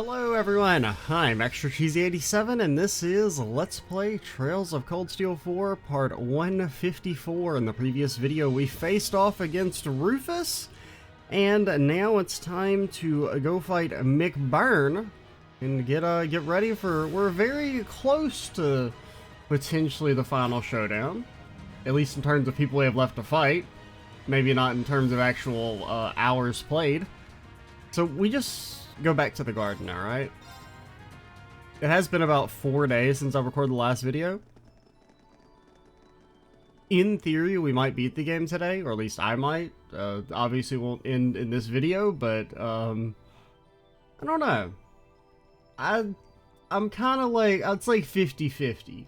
Hello everyone, I'm Extra Cheesy 87 and this is Let's Play Trails of Cold Steel 4 part 154. In the previous video we faced off against Rufus, and now it's time to go fight McBurn and get ready for, we're very close to potentially the final showdown, at least in terms of people we have left to fight, maybe not in terms of actual hours played. So we just go back to the garden, alright? It has been about 4 days since I recorded the last video. In theory, we might beat the game today, or at least I might. Obviously won't end in this video, but I don't know. I'm kind of like, it's like 50-50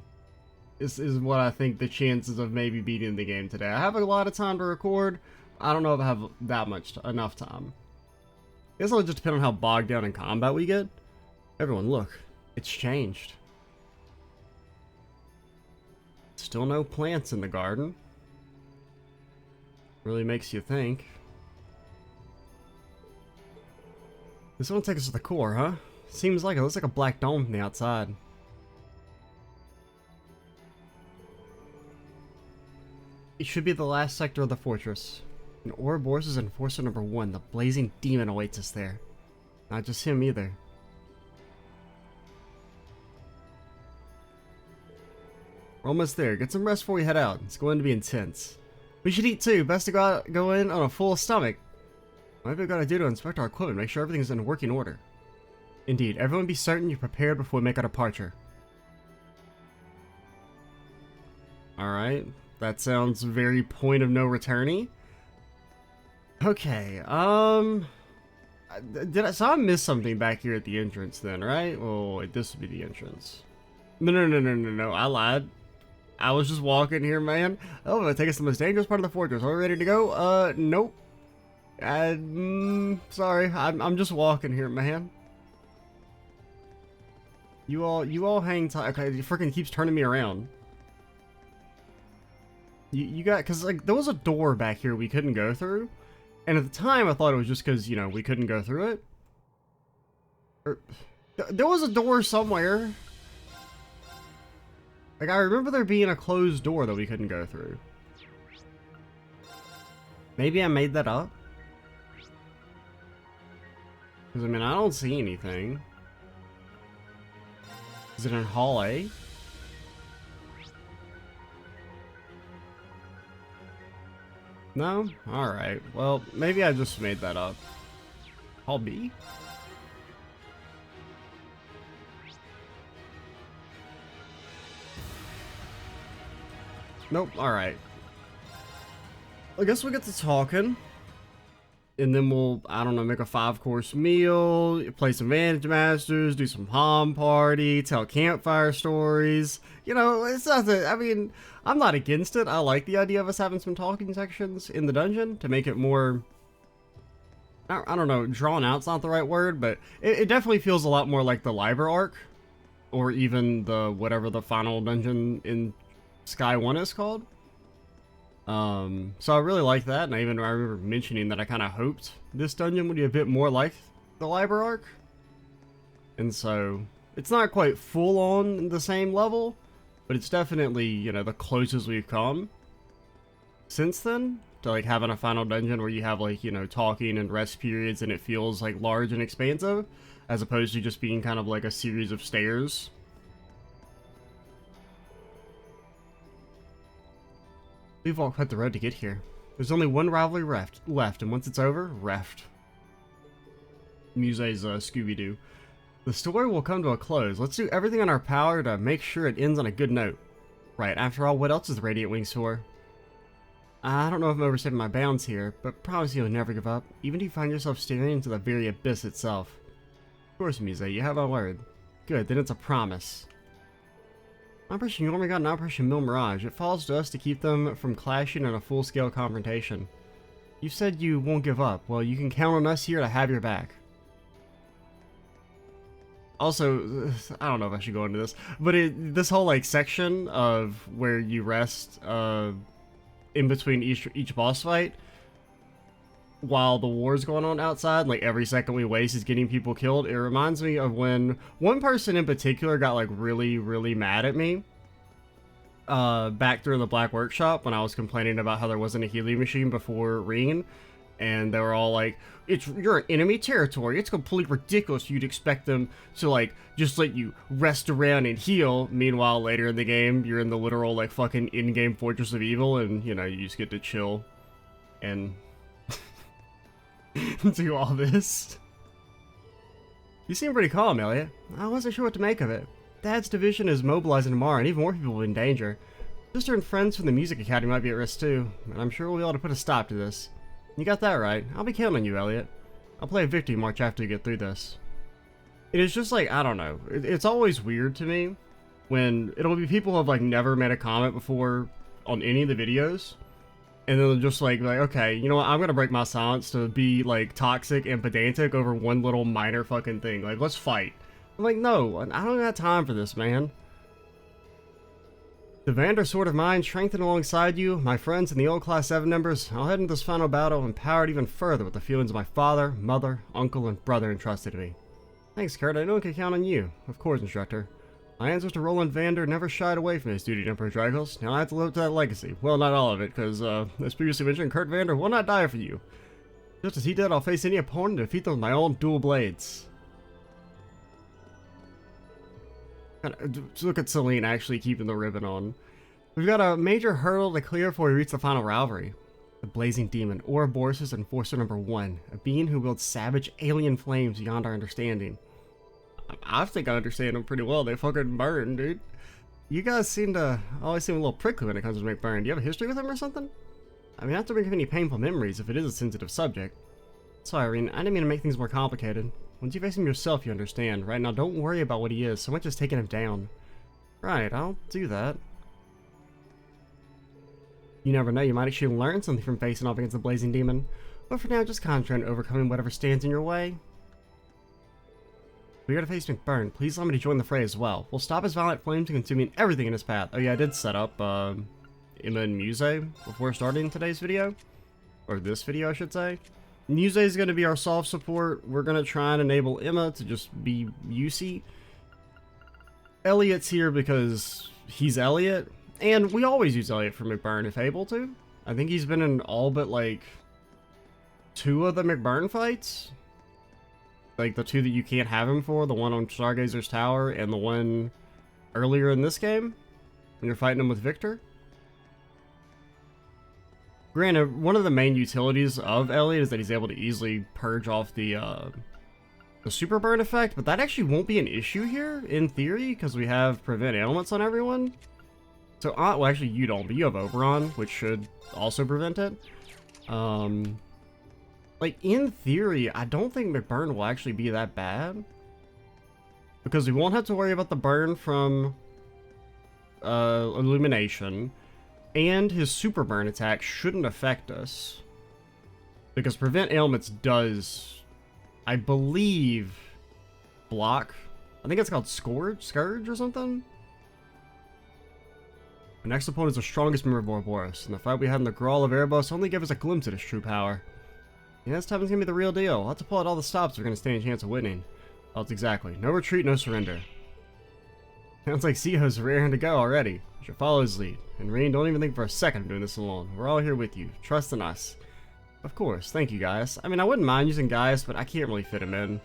is what I think the chances of maybe beating the game today. I have a lot of time to record. I don't know if I have that much, enough time. I guess it'll just depend on how bogged down in combat we get. Everyone, look. It's changed. Still no plants in the garden. Really makes you think. This one takes us to the core, huh? Seems like it looks like a black dome from the outside. It should be the last sector of the fortress. And Ouroboros is Enforcer number 1. The blazing demon awaits us there. Not just him either. We're almost there. Get some rest before we head out. It's going to be intense. We should eat too. Best to go in on a full stomach. What have we got to do to inspect our equipment? Make sure everything's in working order. Indeed. Everyone be certain you're prepared before we make our departure. Alright. That sounds very point of no return-y. Okay, so I missed something back here at the entrance then, right? Well, wait, this would be the entrance. No, I lied. I was just walking here, man. Oh, it'll take us to the most dangerous part of the fortress. Are we ready to go? Nope. Sorry, I'm just walking here, man. You all hang tight. Okay, it freaking keeps turning me around. You got, cause like, there was a door back here we couldn't go through. And at the time, I thought it was just because, you know, we couldn't go through it. There was a door somewhere. Like, I remember there being a closed door that we couldn't go through. Maybe I made that up. Because, I mean, I don't see anything. Is it in Hall A? No? Alright. Well, maybe I just made that up. Hall B? Nope. Alright. I guess we'll get to talking. And then we'll, I don't know, make a 5-course meal, play some Vantage Masters, do some Palm Party, tell campfire stories. You know, it's not that, I mean, I'm not against it. I like the idea of us having some talking sections in the dungeon to make it more, I don't know, drawn out's not the right word, but it definitely feels a lot more like the library arc, or even the, whatever the final dungeon in Sky 1 is called. So I really like that, and I remember mentioning that I kind of hoped this dungeon would be a bit more like the library arc. And so, it's not quite full on the same level, but it's definitely, you know, the closest we've come since then to like having a final dungeon where you have like, you know, talking and rest periods and it feels like large and expansive, as opposed to just being kind of like a series of stairs. We've walked quite the road to get here. There's only one rivalry left, and once it's over, reft. Muse's Scooby-Doo. The story will come to a close. Let's do everything in our power to make sure it ends on a good note. Right, after all, what else is the Radiant Wings for? I don't know if I'm overstepping my bounds here, but promise you'll never give up, even if you find yourself staring into the very abyss itself. Of course, Muse, you have my word. Good, then it's a promise. Operation Yormagod and Operation Mill Mirage. It falls to us to keep them from clashing in a full-scale confrontation. You said you won't give up. Well, you can count on us here to have your back. Also, I don't know if I should go into this, but this whole like section of where you rest in between each boss fight, while the war's going on outside, like every second we waste is getting people killed. It reminds me of when one person in particular got like really, really mad at me back during the Black Workshop when I was complaining about how there wasn't a healing machine before Ring, and they were all like, you're in enemy territory, it's completely ridiculous you'd expect them to like just let you rest around and heal. Meanwhile, later in the game, you're in the literal like fucking in-game Fortress of Evil, and you know, you just get to chill and do all this. You seem pretty calm, Elliot. I wasn't sure what to make of it. Dad's division is mobilizing tomorrow, and even more people will be in danger. Sister and friends from the Music Academy might be at risk too, and I'm sure we'll be able to put a stop to this. You got that right. I'll be counting on you, Elliot. I'll play a victory march after you get through this. It is just like, I don't know. It's always weird to me when it'll be people who have like never made a comment before on any of the videos. And then they'll just like, okay, you know what? I'm gonna break my silence to be like toxic and pedantic over one little minor fucking thing. Like, let's fight. I'm like, no, I don't have time for this, man. The Vander Sword of Mine strengthened alongside you, my friends and the old Class 7 members. I'll head into this final battle empowered even further with the feelings of my father, mother, uncle, and brother entrusted to me. Thanks, Kurt. I know I can count on you. Of course, Instructor. My ancestor Roland Vander never shied away from his duty to Emperor Dragos. Now I have to live up to that legacy. Well, not all of it, because, as previously mentioned, Kurt Vander will not die for you. Just as he did, I'll face any opponent and defeat them with my own dual blades. Look at Celine actually keeping the ribbon on. We've got a major hurdle to clear before we reach the final rivalry. The Blazing Demon, Ouroboros' Enforcer number 1, a being who wields savage alien flames beyond our understanding. I think I understand them pretty well. They fucking burn, dude. You guys seem to always seem a little prickly when it comes to McBurn. Do you have a history with him or something? I mean, not to bring up any painful memories if it is a sensitive subject. Sorry, Irene, I didn't mean to make things more complicated. Once you face him yourself, you understand. Right now, don't worry about what he is, so much as taking him down. Right, I'll do that. You never know, you might actually learn something from facing off against the Blazing Demon. But for now, just concentrate on overcoming whatever stands in your way. We gotta face McBurn. Please allow me to join the fray as well. We'll stop his violent flames and consuming everything in his path. Oh yeah, I did set up Emma and Muse before starting today's video. Or this video, I should say. Muse is going to be our soft support. We're going to try and enable Emma to just be UC. Elliot's here because he's Elliot. And we always use Elliot for McBurn if able to. I think he's been in all but like 2 of the McBurn fights. Like the 2 that you can't have him for. The one on Stargazer's Tower and the one earlier in this game. When you're fighting him with Victor. Granted, one of the main utilities of Elliot is that he's able to easily purge off the super burn effect, but that actually won't be an issue here, in theory, because we have prevent ailments on everyone. So, well, actually you don't, but you have Oberon, which should also prevent it. Like, in theory, I don't think McBurn will actually be that bad. Because we won't have to worry about the burn from Illumination. And his super burn attack shouldn't affect us. Because prevent ailments does, I believe, block. I think it's called Scourge or something. Our next opponent is the strongest member of Ouroboros, and the fight we had in the Grawl of Erebos only gave us a glimpse at his true power. Yeah, this time is gonna be the real deal. We'll have to pull out all the stops if we're gonna stand a chance of winning. Well, that's exactly. No retreat, no surrender. Sounds like Seo's raring to go already. You should follow his lead. And Rain, don't even think for a second of doing this alone. We're all here with you. Trust in us. Of course. Thank you, Gaius. I mean, I wouldn't mind using Gaius, but I can't really fit him in.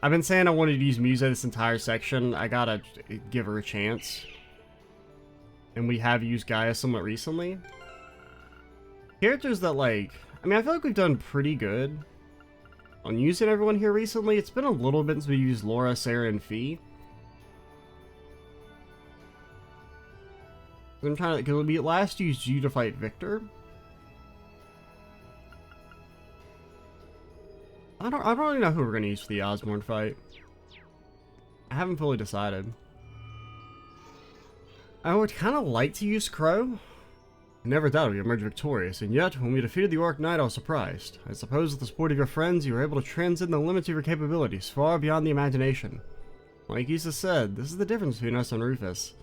I've been saying I wanted to use Muse this entire section. I gotta give her a chance. And we have used Gaius somewhat recently. Characters that, like... I mean, I feel like we've done pretty good on using everyone here recently. It's been a little bit since we used Laura, Sarah, and Fee. I'm trying to, because we last used you to fight Victor. I don't really know who we're gonna use for the Osborne fight. I haven't fully decided. I would kind of like to use Crow. I never doubted we'd emerge victorious, and yet, when we defeated the Orc Knight, I was surprised. I suppose with the support of your friends, you were able to transcend the limits of your capabilities, far beyond the imagination. Like Issa said, this is the difference between us and Rufus.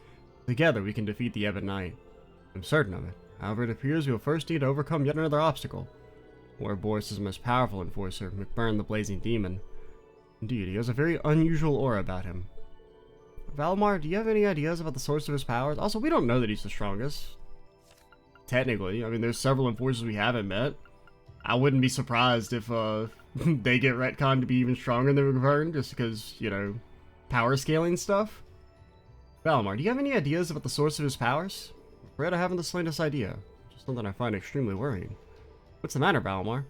Together, we can defeat the Ebon Knight. I'm certain of it. However, it appears we will first need to overcome yet another obstacle. Ouroboros is the most powerful enforcer, McBurn the Blazing Demon. Indeed, he has a very unusual aura about him. Valimar, do you have any ideas about the source of his powers? Also, we don't know that he's the strongest. Technically, I mean, there's several enforcers we haven't met. I wouldn't be surprised if they get retconned to be even stronger than McBurn, just because, you know, power scaling stuff. Valimar, do you have any ideas about the source of his powers? I'm afraid I haven't the slightest idea. Just something I find extremely worrying. What's the matter, Valimar?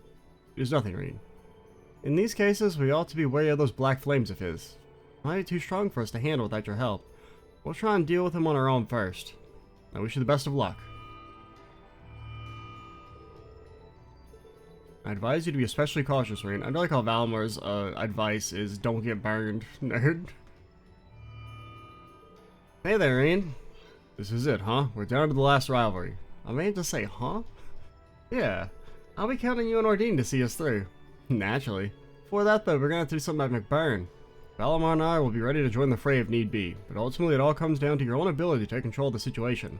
There's nothing, Reed. In these cases, we ought to be wary of those black flames of his. Might be too strong for us to handle without your help. We'll try and deal with him on our own first. I wish you the best of luck. I advise you to be especially cautious, Rain. I like how Valimar's advice is don't get burned, nerd. Hey there, Rain. This is it, huh? We're down to the last rivalry. I may just say, huh? Yeah. I'll be counting you and Ordine to see us through. Naturally. Before that, though, we're gonna have to do something about McBurn. Valimar and I will be ready to join the fray if need be, but ultimately it all comes down to your own ability to take control of the situation.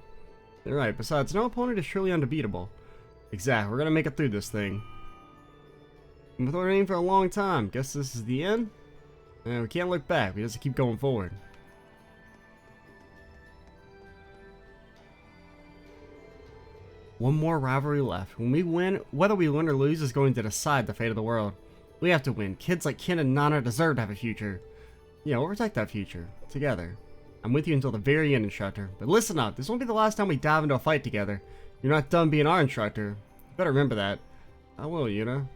You're right, besides, no opponent is truly unbeatable. Exactly, we're gonna make it through this thing. We've been waiting for a long time. Guess this is the end? We can't look back, we just have to keep going forward. One more rivalry left. When we win, whether we win or lose is going to decide the fate of the world. We have to win. Kids like Ken and Nana deserve to have a future. Yeah, we'll protect that future. Together. I'm with you until the very end, instructor. But listen up, this won't be the last time we dive into a fight together. You're not done being our instructor. You better remember that. I will, you know.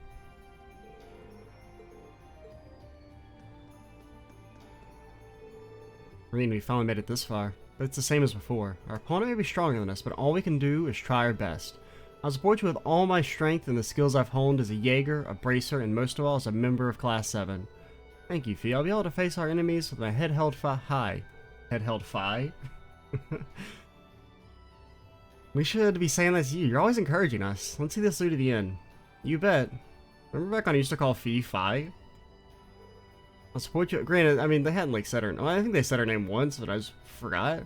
Marine, we finally made it this far. But it's the same as before. Our opponent may be stronger than us, but all we can do is try our best. I'll support you with all my strength and the skills I've honed as a Jaeger, a Bracer, and most of all as a member of Class VII. Thank you, Fee. I'll be able to face our enemies with my head held high. Head held high? We should be saying that to you. You're always encouraging us. Let's see this through to the end. You bet. Remember back when I used to call Fee Fi? I'll support you. Granted, I mean, they hadn't like said her. Well, I think they said her name once, but I just forgot. I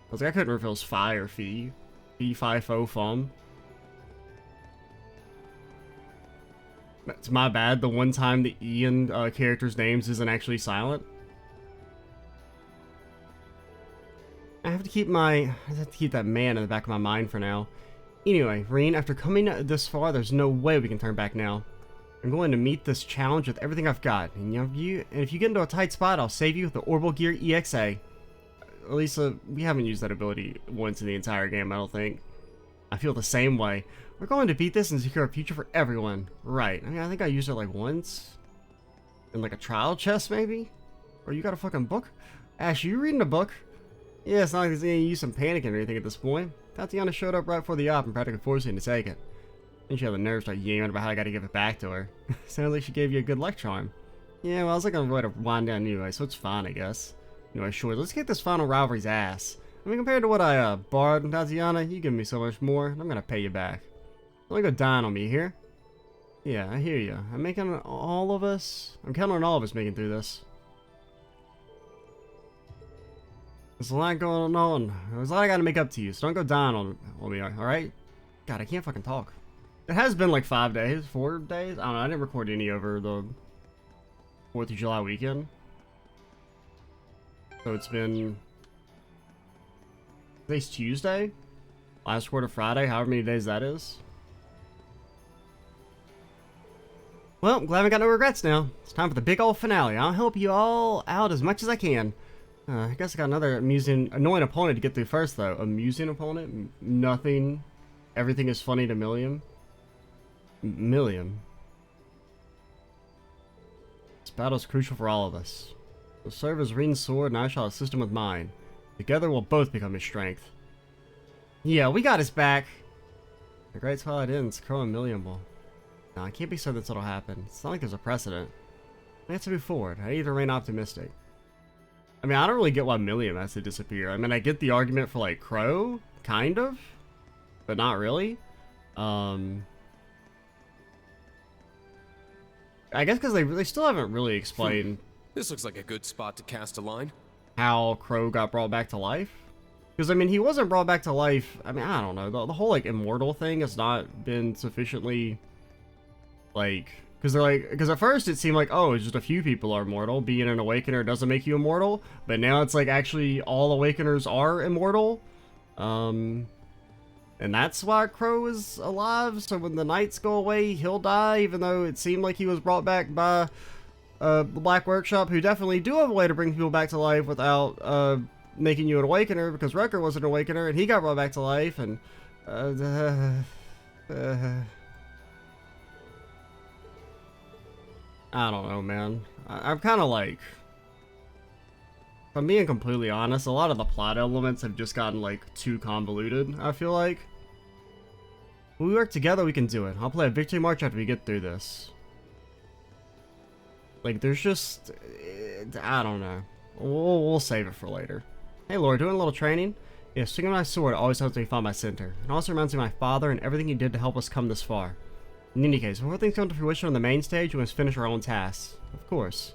was like, I couldn't remember if it was Fi or Fee. Fee, Fi, Fo, Fum. That's my bad. The one time the Ian character's names isn't actually silent. I have to keep that man in the back of my mind for now. Anyway, Reen, after coming this far, there's no way we can turn back now. I'm going to meet this challenge with everything I've got, and if you get into a tight spot, I'll save you with the Orbital Gear EXA. At least we haven't used that ability once in the entire game, I don't think. I feel the same way. We're going to beat this and secure a future for everyone. Right. I mean, I think I used it like once. In like a trial chest, maybe? Or you got a fucking book? Ash, you reading a book? Yeah, it's not like there's any use in panicking or anything at this point. Tatiana showed up right before the op and practically forced me to take it. Then she had the nerve to start yelling about how I gotta give it back to her. Sounds like she gave you a good lecture on. Yeah, well, I was like on the way to wind down anyway, so it's fine, I guess. Anyway, sure, let's get this final rivalry's ass. I mean, compared to what I borrowed, Tatiana, you give me so much more, and I'm gonna pay you back. Don't go dying on me here. Yeah, I hear you. I'm counting on all of us making through this. There's a lot going on. There's a lot I gotta make up to you, so don't go dying on me, alright? God, I can't fucking talk. It has been like 5 days, 4 days? I don't know, I didn't record any over the 4th of July weekend. So it's been... Today's Tuesday? Last quarter Friday, however many days that is. Well, I'm glad I got no regrets now. It's time for the big old finale. I'll help you all out as much as I can. I guess I got another annoying opponent to get through first, though. Amusing opponent? Nothing. Everything is funny to Milliam. Milliam. This battle is crucial for all of us. He'll serve as Reen's sword, and I shall assist him with mine. Together, we'll both become his strength. Yeah, we got his back. The Great Twilight ends. Crow and Milliam will. No, I can't be certain that'll happen. It's not like there's a precedent. I have to move forward. I need to remain optimistic. I mean, I don't really get why Milliam has to disappear. I mean, I get the argument for, like, Crow, kind of, but not really. I guess because they still haven't really explained... This looks like a good spot to cast a line. How Crow got brought back to life? Because, I mean, he wasn't brought back to life... I mean, I don't know. The whole, like, immortal thing has not been sufficiently Like, because at first it seemed like, oh, it's just a few people are immortal. Being an Awakener doesn't make you immortal. But now it's like actually all Awakeners are immortal. And that's why Crow is alive. So when the Knights go away, he'll die, even though it seemed like he was brought back by the Black Workshop, who definitely do have a way to bring people back to life without making you an Awakener, because Wrecker was an Awakener, and he got brought back to life, and... I don't know, man. I'm kind of like... If I'm being completely honest, a lot of the plot elements have just gotten, like, too convoluted, I feel like. When we work together, we can do it. I'll play a victory march after we get through this. Like, there's just... I don't know. We'll save it for later. Hey, Laura, doing a little training? Yeah, swinging my sword always helps me find my center. It also reminds me of my father and everything he did to help us come this far. In any case, before things come to fruition on the main stage, we must finish our own tasks. Of course.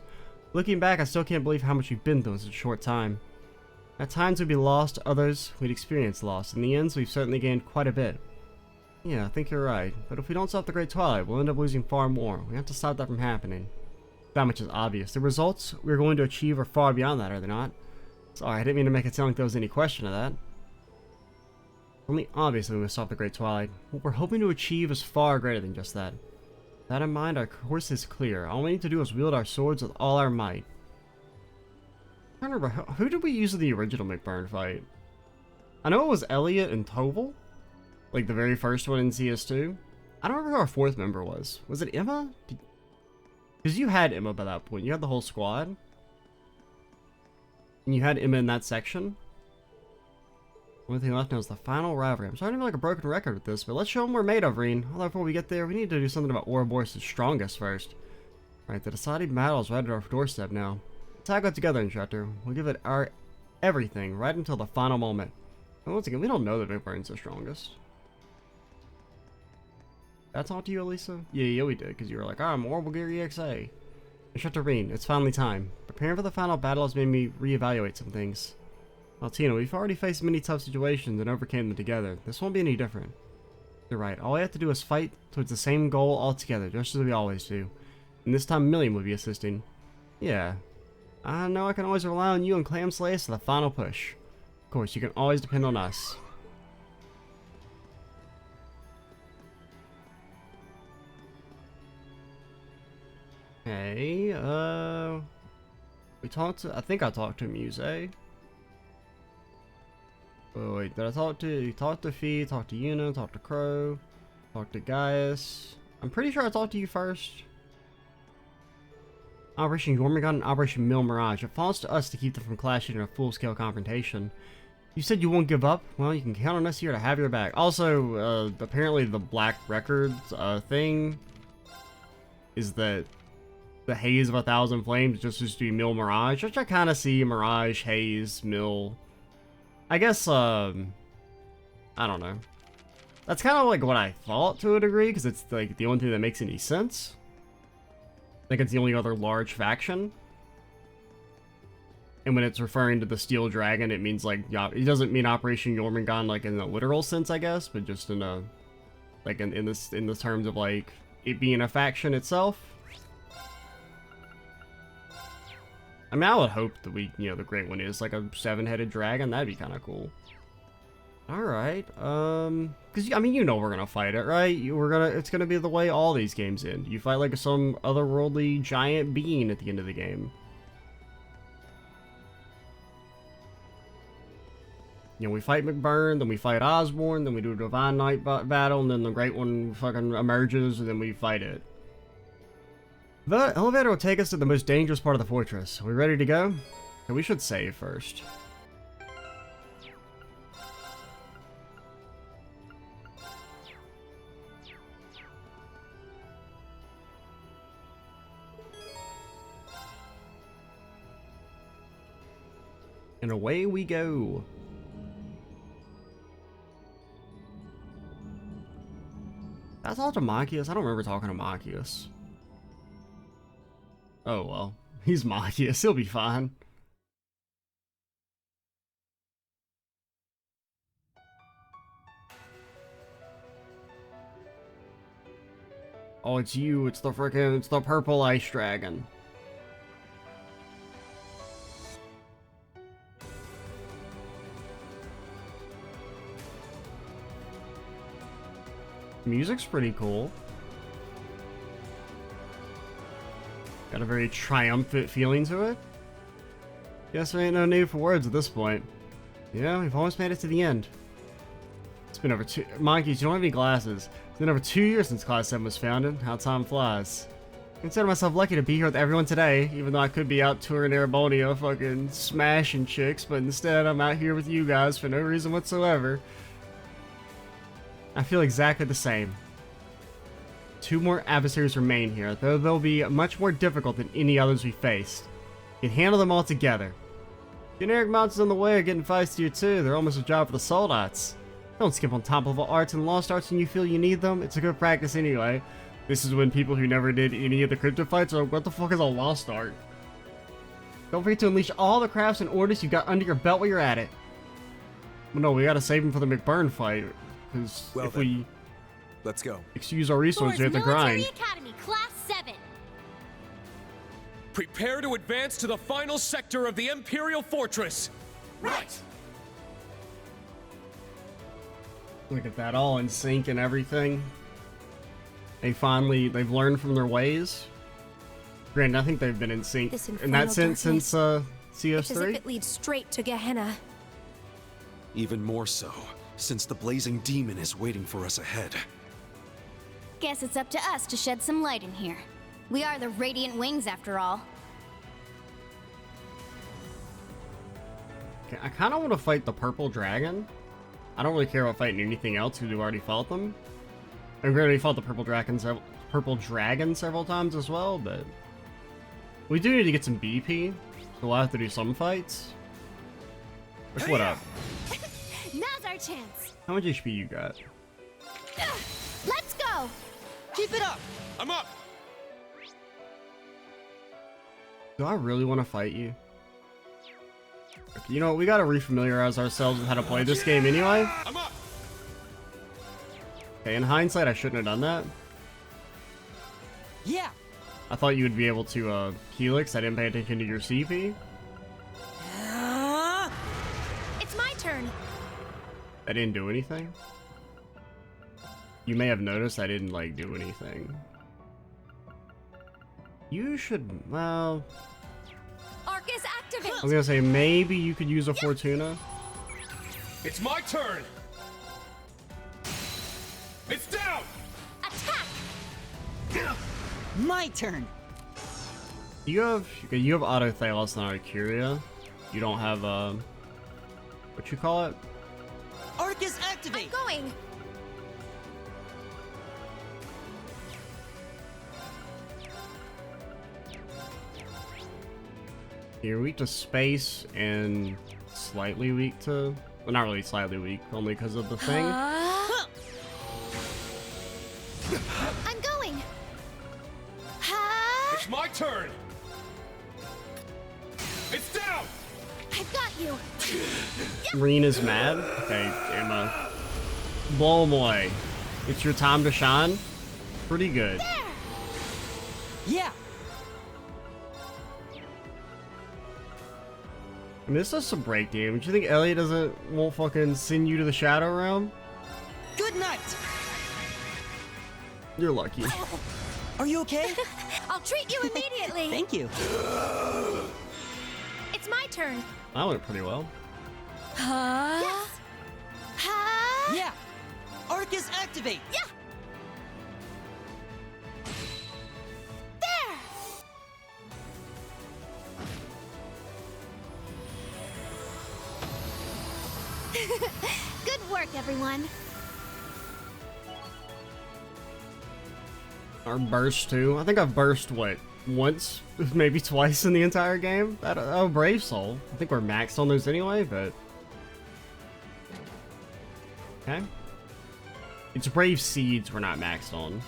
Looking back, I still can't believe how much we've been through in such a short time. At times we'd be lost, others we'd experience loss. In the end, we've certainly gained quite a bit. Yeah, I think you're right. But if we don't stop the Great Twilight, we'll end up losing far more. We have to stop that from happening. That much is obvious. The results we're going to achieve are far beyond that, are they not? Sorry, I didn't mean to make it sound like there was any question of that. Only obviously we must stop the Great Twilight. What we're hoping to achieve is far greater than just that. With that in mind, our course is clear. All we need to do is wield our swords with all our might. I don't remember, who did we use in the original McBurn fight? I know it was Elliot and Toval. Like the very first one in CS2. I don't remember who our fourth member was. Was it Emma? Because you had Emma by that point. You had the whole squad. And you had Emma in that section. Only thing left now is the final rivalry. I'm starting to feel like a broken record with this, but let's show them we're made of, Reen. Although before we get there, we need to do something about Ouroboros' strongest first. Alright, the deciding battle is right at our doorstep now. Let's tackle it together, Instructor. We'll give it our everything right until the final moment. And once again, we don't know that McBurn's the strongest. Did I talk to you, Elisa? Yeah, we did, because you were like, I'm Orbital Gear EXA. Instructor Reen, it's finally time. Preparing for the final battle has made me reevaluate some things. Well, Tina, we've already faced many tough situations and overcame them together. This won't be any different. You're right. All we have to do is fight towards the same goal all together, just as we always do. And this time Million will be assisting. Yeah. I know I can always rely on you and Clam Slays for the final push. Of course, you can always depend on us. Okay, we talked to, I think I talked to Muse. Oh wait, did I talk to, Fee, talk to Yuna, talk to Crow, talk to Gaius. I'm pretty sure I talked to you first. Operation Jormungand and Operation Mill Mirage. It falls to us to keep them from clashing in a full-scale confrontation. You said you won't give up? Well, you can count on us here to have your back. Also, apparently the Black Records, thing is that the Haze of 1,000 Flames just used to be Mill Mirage, which I kind of see Mirage, Haze, Mill. I guess, I don't know. That's kind of like what I thought to a degree, because it's like the only thing that makes any sense. I think it's the only other large faction. And when it's referring to the Steel Dragon, it means like, it doesn't mean Operation Jormungand like in the literal sense, I guess, but just in a, like in the terms of like it being a faction itself. I mean, I would hope that the Great One is like a 7-headed dragon. That'd be kind of cool. Alright, because, I mean, we're gonna fight it, right? It's gonna be the way all these games end. You fight like some otherworldly giant being at the end of the game. We fight McBurn, then we fight Osborne, then we do a Divine Knight battle, and then the Great One fucking emerges, and then we fight it. The elevator will take us to the most dangerous part of the fortress. Are we ready to go? Okay, we should save first. And away we go. Did I talk to Machias? I don't remember talking to Machias. Oh well, he's Machias, he'll be fine. Oh, it's you. It's the purple ice dragon. Music's pretty cool. Got a very triumphant feeling to it. Guess there ain't no need for words at this point. Yeah, we've almost made it to the end. It's been over Monkeys, you don't have any glasses. It's been over 2 years since Class 7 was founded. How time flies. I consider myself lucky to be here with everyone today, even though I could be out touring Erebonia fucking smashing chicks, but instead I'm out here with you guys for no reason whatsoever. I feel exactly the same. 2 more adversaries remain here, though they'll be much more difficult than any others we faced. You can handle them all together. Generic monsters in the way are getting feisty too. They're almost a job for the soldiers. Don't skip on top level arts and lost arts when you feel you need them. It's a good practice anyway. This is when people who never did any of the crypto fights are like, what the fuck is a lost art? Don't forget to unleash all the crafts and orders you got under your belt while you're at it. Well, no, we gotta save them for the McBurn fight. Because if we let's go. Excuse our resources, we have to grind. Academy, Class 7. Prepare to advance to the final sector of the Imperial Fortress. Right. Look at that, all in sync and everything. They've learned from their ways. Granted, I think they've been in sync in that sense since CS3. It's as if it leads straight to Gehenna. Even more so, since the blazing demon is waiting for us ahead. Guess it's up to us to shed some light in here. We are the Radiant Wings, after all. Okay, I kind of want to fight the purple dragon. I don't really care about fighting anything else because we've already fought them. I've already fought the purple dragon several times as well, but we do need to get some BP, so we'll have to do some fights. Like, what up? Now's our chance. How much HP you got? Let's go. Keep it up. I'm up. Do I really want to fight you? You know, we gotta refamiliarize ourselves with how to play this game anyway. I'm up. Okay, in hindsight, I shouldn't have done that. Yeah. I thought you would be able to Helix. I didn't pay attention to your CP. It's my turn. I didn't do anything. You may have noticed I didn't, like, do anything. You should, well... Arcus, activate. I was gonna say, maybe you could use a Fortuna. It's my turn. It's down. Attack. My turn. You have Auto Thalos and Arcuria. You don't have, what you call it? Arcus, activate. I'm going. You're weak to space and slightly weak to... Well, not really slightly weak, only because of the thing. I'm going. It's my turn. It's down. I've got you. Rena's mad. Okay, Emma. Blow him away. It's your time to shine. Pretty good. Yeah. I mean, this does some break damage. You think Elliot won't fucking send you to the Shadow Realm? Good night. You're lucky. Are you okay? I'll treat you immediately. Thank you. It's my turn. That went pretty well. Yes. Yeah. Arcus, activate. Yeah. There. Good work, everyone. Our burst too. I think I've burst what, once, maybe twice in the entire game. Oh, Brave Soul. I think we're maxed on those anyway, but okay. It's Brave Seeds we're not maxed on.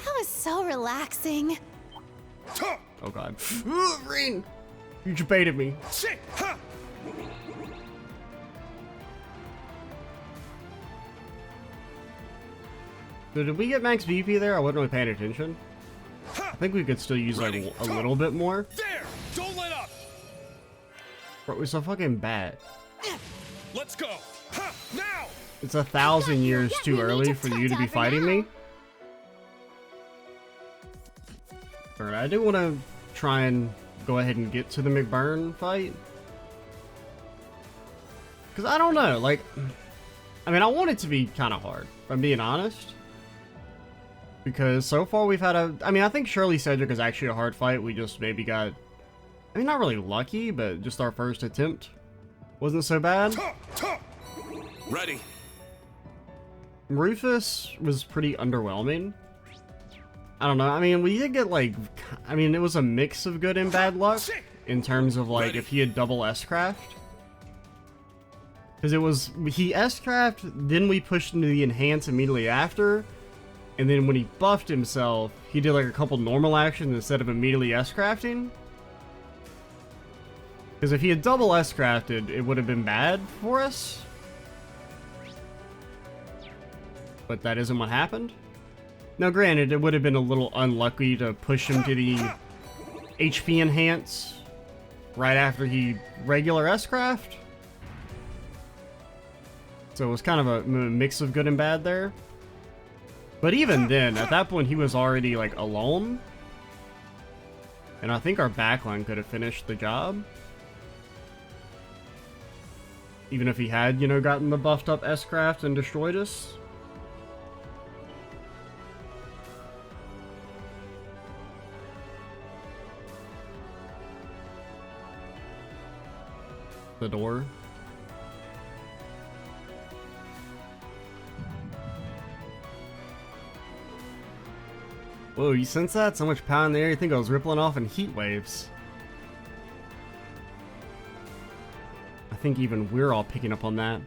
That was so relaxing. Oh god. Green! You just baited me. Shit. Ha. So did we get max BP there? I wasn't really paying attention. I think we could still use like a little bit more. There! Don't let up! Bro, we're so fucking bad. Let's go! Ha! Now! It's 1,000 years Yeah, too we need early to for tap you to be dab for fighting now. me. Alright, I do want to try and go ahead and get to the McBurn fight. Because I don't know, like... I mean, I want it to be kind of hard, if I'm being honest. Because so far we've had a... I mean, I think Shirley Cedric is actually a hard fight. We just maybe got... I mean, not really lucky, but just our first attempt wasn't so bad. Ready. Rufus was pretty underwhelming. I don't know. I mean, we did get like... I mean, it was a mix of good and bad luck in terms of like if he had double S-craft. Because it was... He S-craft, then we pushed into the enhance immediately after. And then when he buffed himself, he did like a couple normal actions instead of immediately S-crafting. Because if he had double S-crafted, it would have been bad for us. But that isn't what happened. Now granted, it would have been a little unlucky to push him to the HP enhance right after he regular S-craft. So it was kind of a mix of good and bad there. But even then, at that point, he was already, like, alone. And I think our backline could have finished the job. Even if he had, you know, gotten the buffed up S-craft and destroyed us. The door. Whoa, you sense that? So much power in the air, you think I was rippling off in heat waves. I think even we're all picking up on that.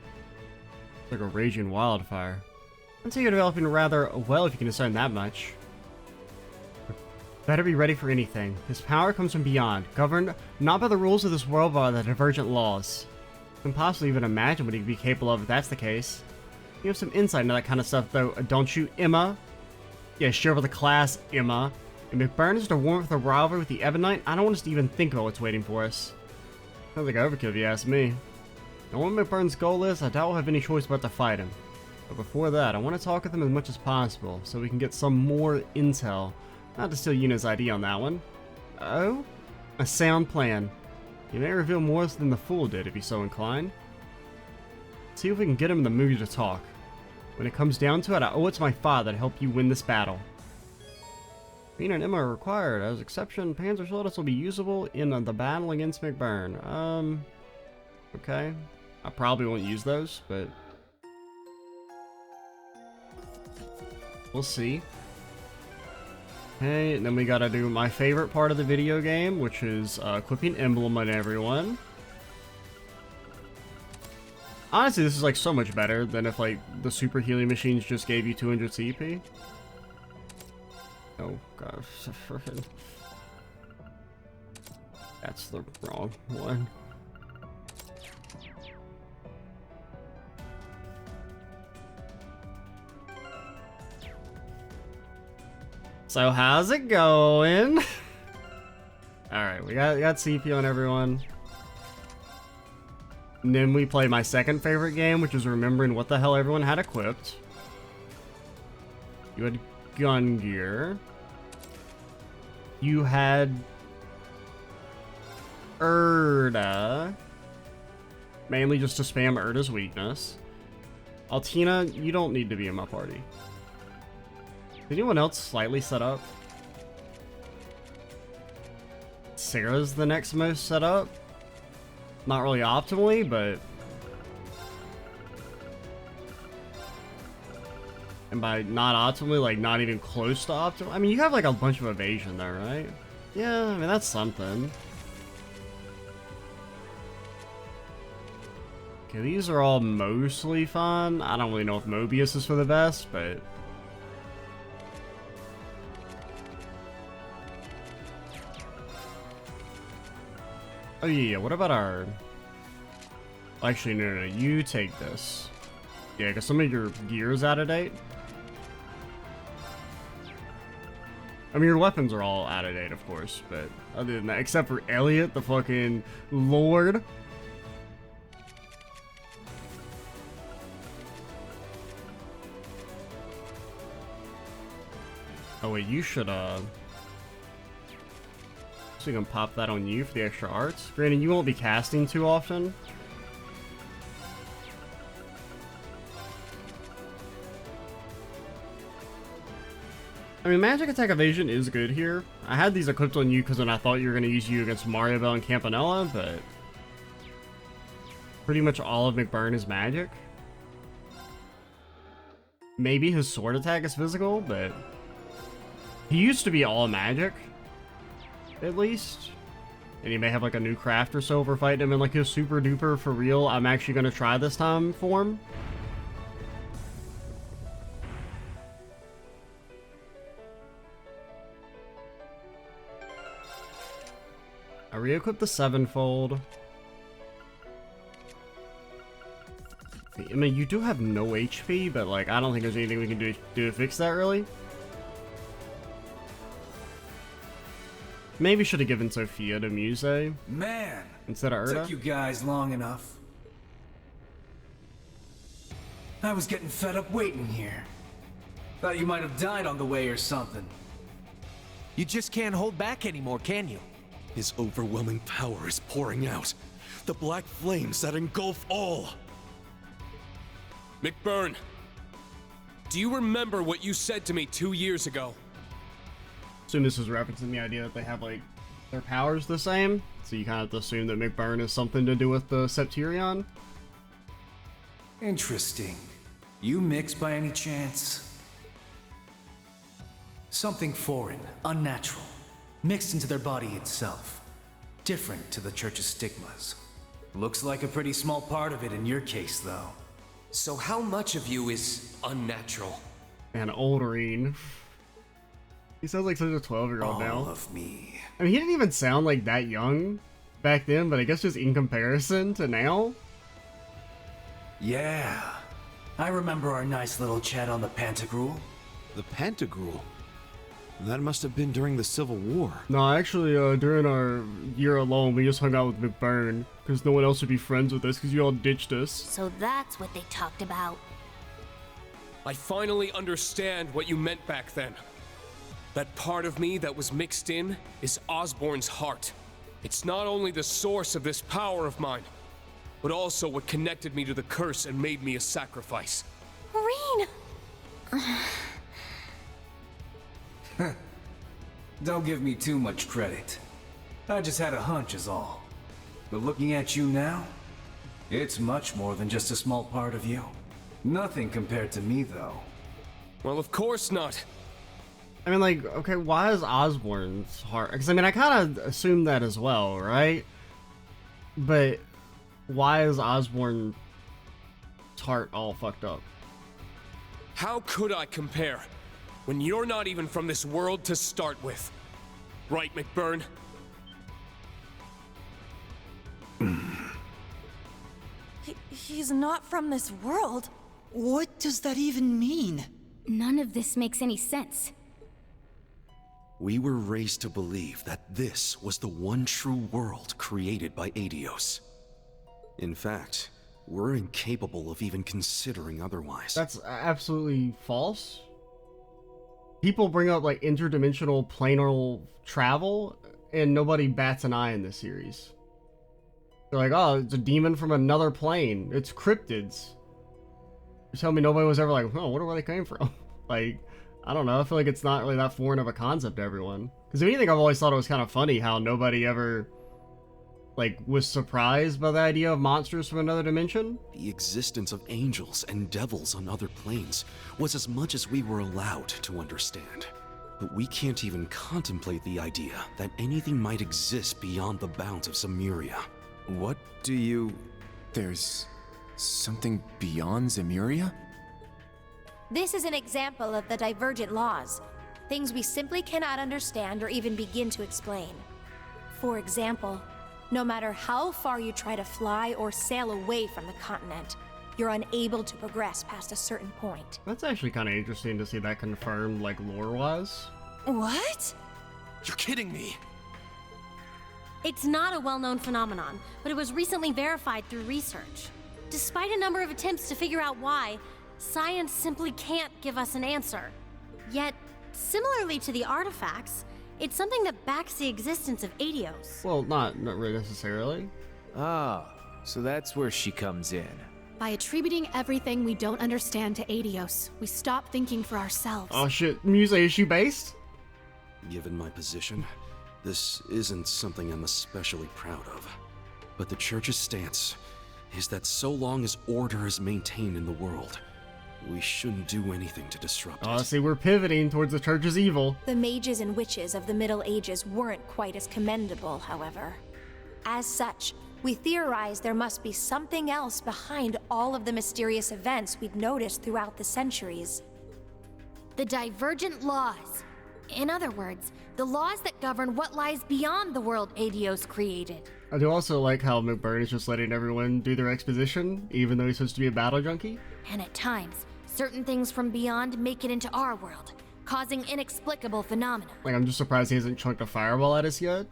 It's like a raging wildfire. I'd say you're developing rather well if you can discern that much. Better be ready for anything. His power comes from beyond, governed not by the rules of this world but by the divergent laws. I can possibly even imagine what he'd be capable of if that's the case. You have some insight into that kind of stuff though, don't you, Emma? Yeah, sure, with the class, Emma. And McBurn is to warm up the rivalry with the Ebonite. I don't want us to even think about what's waiting for us. Sounds like overkill if you ask me. And what McBurn's goal is, I doubt we'll have any choice but to fight him. But before that, I want to talk with him as much as possible, so we can get some more intel. Not to steal Yuna's ID on that one. Oh? A sound plan. You may reveal more than the fool did, if he's so inclined. See if we can get him in the mood to talk. When it comes down to it, I owe it to my father to help you win this battle. Rena and Emma are required. As exception, Panzer Soldiers will be usable in the battle against McBurn. Okay. I probably won't use those, but... we'll see. Okay, and then we gotta do my favorite part of the video game, which is equipping Emblem on everyone. Honestly, this is like so much better than if like the super healing machines just gave you 200 CP. Oh gosh, frickin'. That's the wrong one. So how's it going? Alright, we got CP on everyone. And then we play my second favorite game, which is remembering what the hell everyone had equipped. You had gun gear. You had Erda. Mainly just to spam Erda's weakness. Altina, you don't need to be in my party. Is anyone else slightly set up? Sarah's the next most set up. Not really optimally, but... and by not optimally, like not even close to optimal. I mean, you have like a bunch of evasion there, right? Yeah, I mean, that's something. Okay, these are all mostly fun. I don't really know if Mobius is for the best, but... oh yeah, what about our... actually, no, you take this. Yeah, because some of your gear is out of date. I mean, your weapons are all out of date, of course, but other than that, except for Elliot, the fucking lord. Oh wait, you should, so you can pop that on you for the extra arts. Granted, you won't be casting too often. I mean, magic attack evasion is good here. I had these equipped on you because when I thought you were going to use you against Mario Bell and Campanella, but pretty much all of McBurn is magic. Maybe his sword attack is physical, but he used to be all magic, at least. And he may have like a new craft or so for fighting him in like his super duper for real, I'm actually going to try this time form. I re-equipped the sevenfold. I mean, you do have no HP, but like, I don't think there's anything we can do to fix that, really. Maybe should have given Sophia to Muse Man, instead of Erda. took you guys long enough. I was getting fed up waiting here. Thought you might have died on the way or something. You just can't hold back anymore, can you? His overwhelming power is pouring out. The black flames that engulf all. McBurn, do you remember what you said to me 2 years ago? Assume this is referencing the idea that they have like their powers the same, so you kind of have to assume that McBurn has something to do with the Septirion. Interesting. You mix by any chance? Something foreign, unnatural, mixed into their body itself. Different to the Church's stigmas. Looks like a pretty small part of it in your case, though. So how much of you is unnatural? And Oldrine. He sounds like such a 12-year-old now. All of me. I mean, he didn't even sound like that young back then, but I guess just in comparison to now. Yeah. I remember our nice little chat on the Pantagruel. The Pantagruel? That must have been during the Civil War. No, actually, during our year alone, we just hung out with McBurn, because no one else would be friends with us, because you all ditched us. So that's what they talked about. I finally understand what you meant back then. That part of me that was mixed in is Osborne's heart. It's not only the source of this power of mine, but also what connected me to the curse and made me a sacrifice. Maureen! Don't give me too much credit. I just had a hunch is all. But looking at you now, it's much more than just a small part of you. Nothing compared to me, though. Well, of course not. I mean, like, okay, why is Osborne's heart? Because, I mean, I kind of assumed that as well, right? But why is Osborne's heart all fucked up? How could I compare when you're not even from this world to start with? Right, McBurn? He's not from this world. What does that even mean? None of this makes any sense. We were raised to believe that this was the one true world created by Adios. In fact, we're incapable of even considering otherwise. That's absolutely false. People bring up, like, interdimensional planar travel, and nobody bats an eye in this series. They're like, oh, it's a demon from another plane. It's cryptids. You tell me nobody was ever like, oh, I wonder where they came from. Like, I don't know. I feel like it's not really that foreign of a concept to everyone. Because if anything, I've always thought it was kind of funny how nobody ever, like, was surprised by the idea of monsters from another dimension. The existence of angels and devils on other planes was as much as we were allowed to understand. But we can't even contemplate the idea that anything might exist beyond the bounds of Zemuria. What do you... There's something beyond Zemuria? This is an example of the divergent laws. Things we simply cannot understand or even begin to explain. For example, no matter how far you try to fly or sail away from the continent, you're unable to progress past a certain point. That's actually kind of interesting to see that confirmed, like, lore-wise. What? You're kidding me! It's not a well-known phenomenon, but it was recently verified through research. Despite a number of attempts to figure out why, science simply can't give us an answer. Yet, similarly to the artifacts, it's something that backs the existence of Adios. Well, not really necessarily. Ah, so that's where she comes in. By attributing everything we don't understand to Adios, we stop thinking for ourselves. Oh shit, Musa issue based? Given my position, this isn't something I'm especially proud of. But the Church's stance is that so long as order is maintained in the world, we shouldn't do anything to disrupt it. Oh, see, we're pivoting towards the Church's evil. The mages and witches of the Middle Ages weren't quite as commendable, however. As such, we theorize there must be something else behind all of the mysterious events we've noticed throughout the centuries. The divergent laws. In other words, the laws that govern what lies beyond the world Adios created. I do also like how McBurn is just letting everyone do their exposition, even though he's supposed to be a battle junkie. And at times, certain things from beyond make it into our world, causing inexplicable phenomena. Like, I'm just surprised he hasn't chunked a fireball at us yet.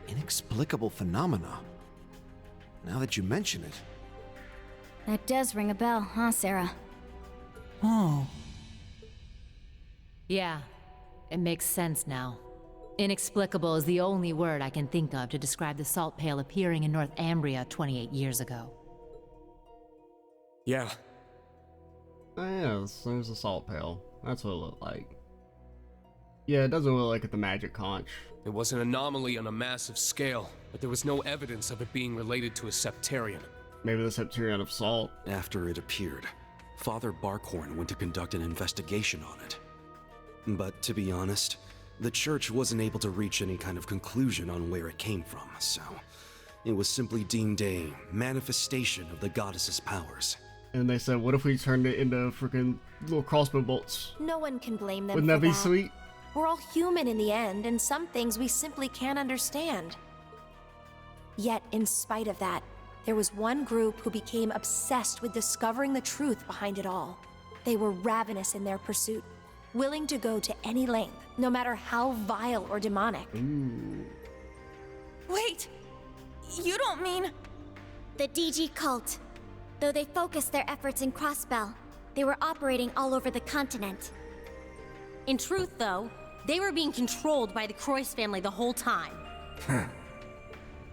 Inexplicable phenomena. Now that you mention it. That does ring a bell, huh, Sarah? Oh. Yeah, it makes sense now. Inexplicable is the only word I can think of to describe the salt pail appearing in Northumbria 28 years ago. Yeah. Oh yeah, there's a salt pail. That's what it looked like. Yeah, it doesn't look like it's the magic conch. It was an anomaly on a massive scale, but there was no evidence of it being related to a septarian. Maybe the septarian of salt. After it appeared, Father Barkhorn went to conduct an investigation on it. But to be honest, the Church wasn't able to reach any kind of conclusion on where it came from, so it was simply deemed a manifestation of the goddess's powers. And they said, what if we turned it into freaking little crossbow bolts? No one can blame them. Wouldn't that for be sweet? We're all human in the end, and some things we simply can't understand. Yet, in spite of that, there was one group who became obsessed with discovering the truth behind it all. They were ravenous in their pursuit, willing to go to any length, no matter how vile or demonic. Ooh. Wait! You don't mean... The DG cult. Though they focused their efforts in Crossbell, they were operating all over the continent. In truth, though, they were being controlled by the Croix family the whole time.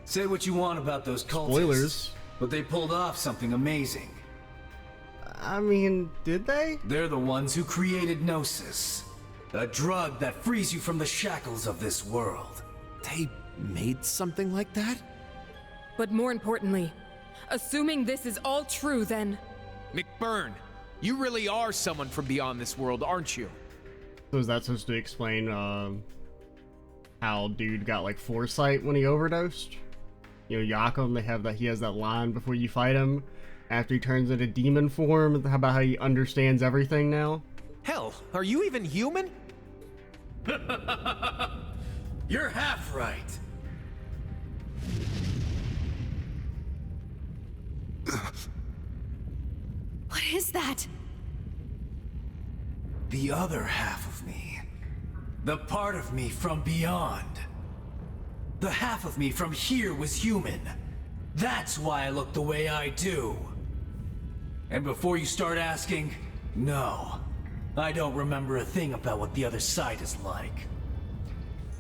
Say what you want about those cultists, Spoilers. but they pulled off something amazing. I mean, did they? They're the ones who created Gnosis, a drug that frees you from the shackles of this world. They made something like that? But more importantly, assuming this is all true, then... McBurn, you really are someone from beyond this world, aren't you? So is that supposed to explain how dude got like foresight when he overdosed? You know, Yakum, they have that, he has that line before you fight him, after he turns into demon form, how about how he understands everything now? Hell, are you even human? You're half right. What is that? The other half of me. The part of me from beyond. The half of me from here was human. That's why I look the way I do. And before you start asking, no. I don't remember a thing about what the other side is like.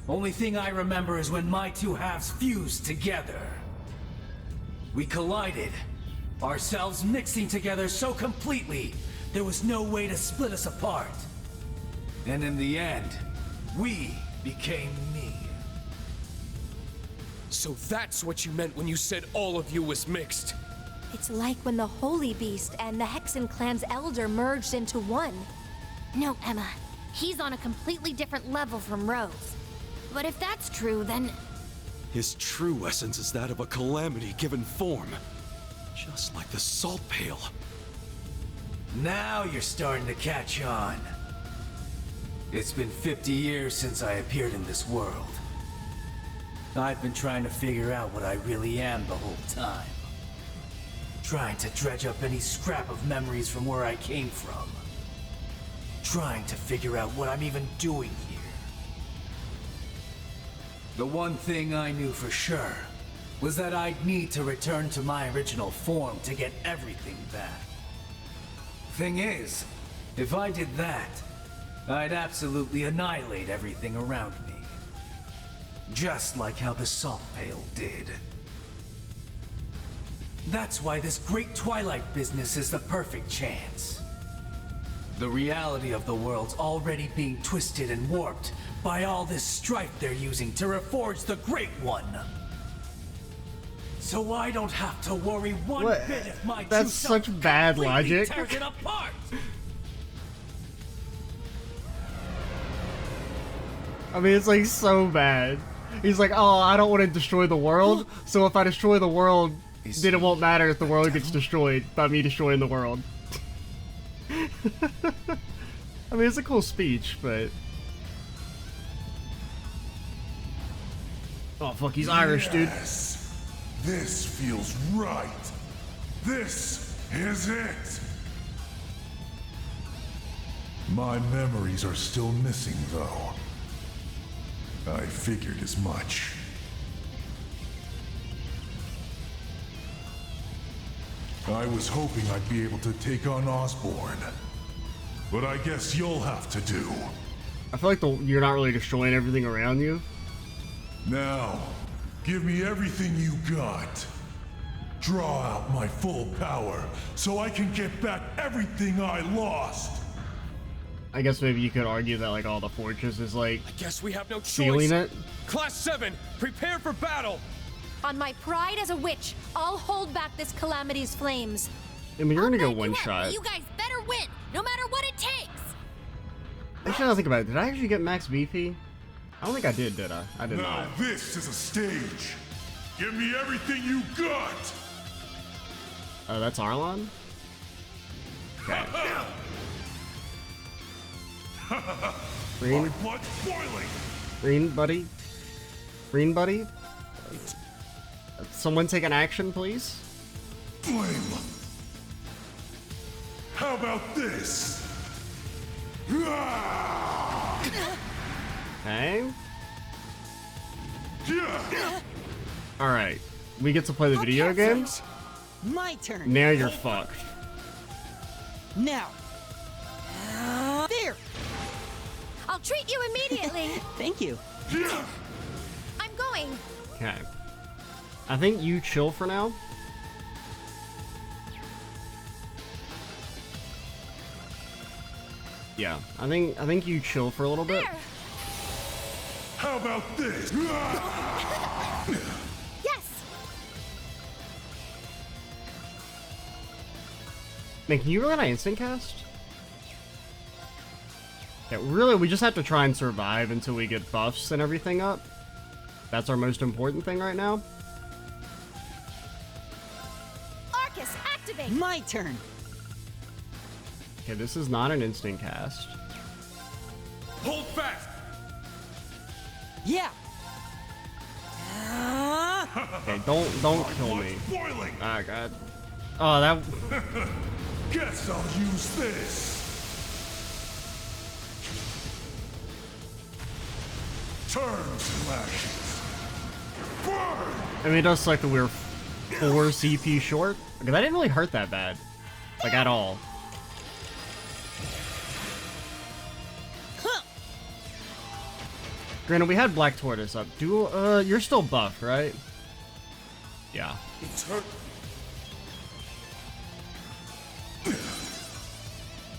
Only thing I remember is when my two halves fused together. We collided, ourselves mixing together so completely, there was no way to split us apart. And in the end, we became me. So that's what you meant when you said all of you was mixed. It's like when the Holy Beast and the Hexen clan's elder merged into one. No, Emma. He's on a completely different level from Rose. But if that's true, then... His true essence is that of a calamity given form. Just like the salt pail. Now you're starting to catch on. It's been 50 years since I appeared in this world. I've been trying to figure out what I really am the whole time. Trying to dredge up any scrap of memories from where I came from. trying to figure out what I'm even doing here. The one thing I knew for sure was that I'd need to return to my original form to get everything back. Thing is, if I did that, I'd absolutely annihilate everything around me. Just like how the Salt Pail did. That's why this great Twilight business is the perfect chance. The reality of the world's already being twisted and warped by all this strife they're using to reforge the Great One. So I don't have to worry one bit if my That's such bad logic. Tears it apart. I mean, it's like so bad. He's like, oh, I don't want to destroy the world, so if I destroy the world, then it won't matter if the world gets destroyed by me destroying the world. I mean, it's a cool speech, but... Oh, fuck, he's Irish, dude. This feels right. This is it. My memories are still missing, though. I figured as much. I was hoping I'd be able to take on Osborne, but I guess you'll have to do. I feel like you're not really destroying everything around you. Now, give me everything you got. Draw out my full power so I can get back everything I lost. I guess maybe you could argue that like all the fortress is like I guess we have no choice. Sealing it. Class VII, prepare for battle. On my pride as a witch, I'll hold back this calamity's flames. I mean, you're gonna go one shot. You guys better win, no matter what it takes. Actually, I'll think about it. Did I actually get max BP? I don't think I did I? I did now not. This is a stage. Give me everything you got. Oh, that's Arlon? Okay. Green. Blood boiling. Green, buddy. Green, buddy. Someone take an action, please. Flame. How about this? Okay. Alright. We get to play the video game? My turn. Now you're fucked. Now. There. I'll treat you immediately. Thank you. I'm going. Okay. I think you chill for now. Yeah, I think you chill for a little bit. There. How about this? Yes. Man, can you really not instant cast? Yeah, really, we just have to try and survive until we get buffs and everything up. That's our most important thing right now. Arcus, activate. My turn. Okay, this is not an instant cast. Hold fast. Yeah. Okay, don't kill me. Boiling. Ah, God. Oh, that. Guess I'll use this. Turns to ashes. Burn. I mean, it does suck that we were 4 CP short. Okay, that didn't really hurt that bad, like at all. Granted, we had Black Tortoise up. You're still buffed, right? Yeah. It's hurt.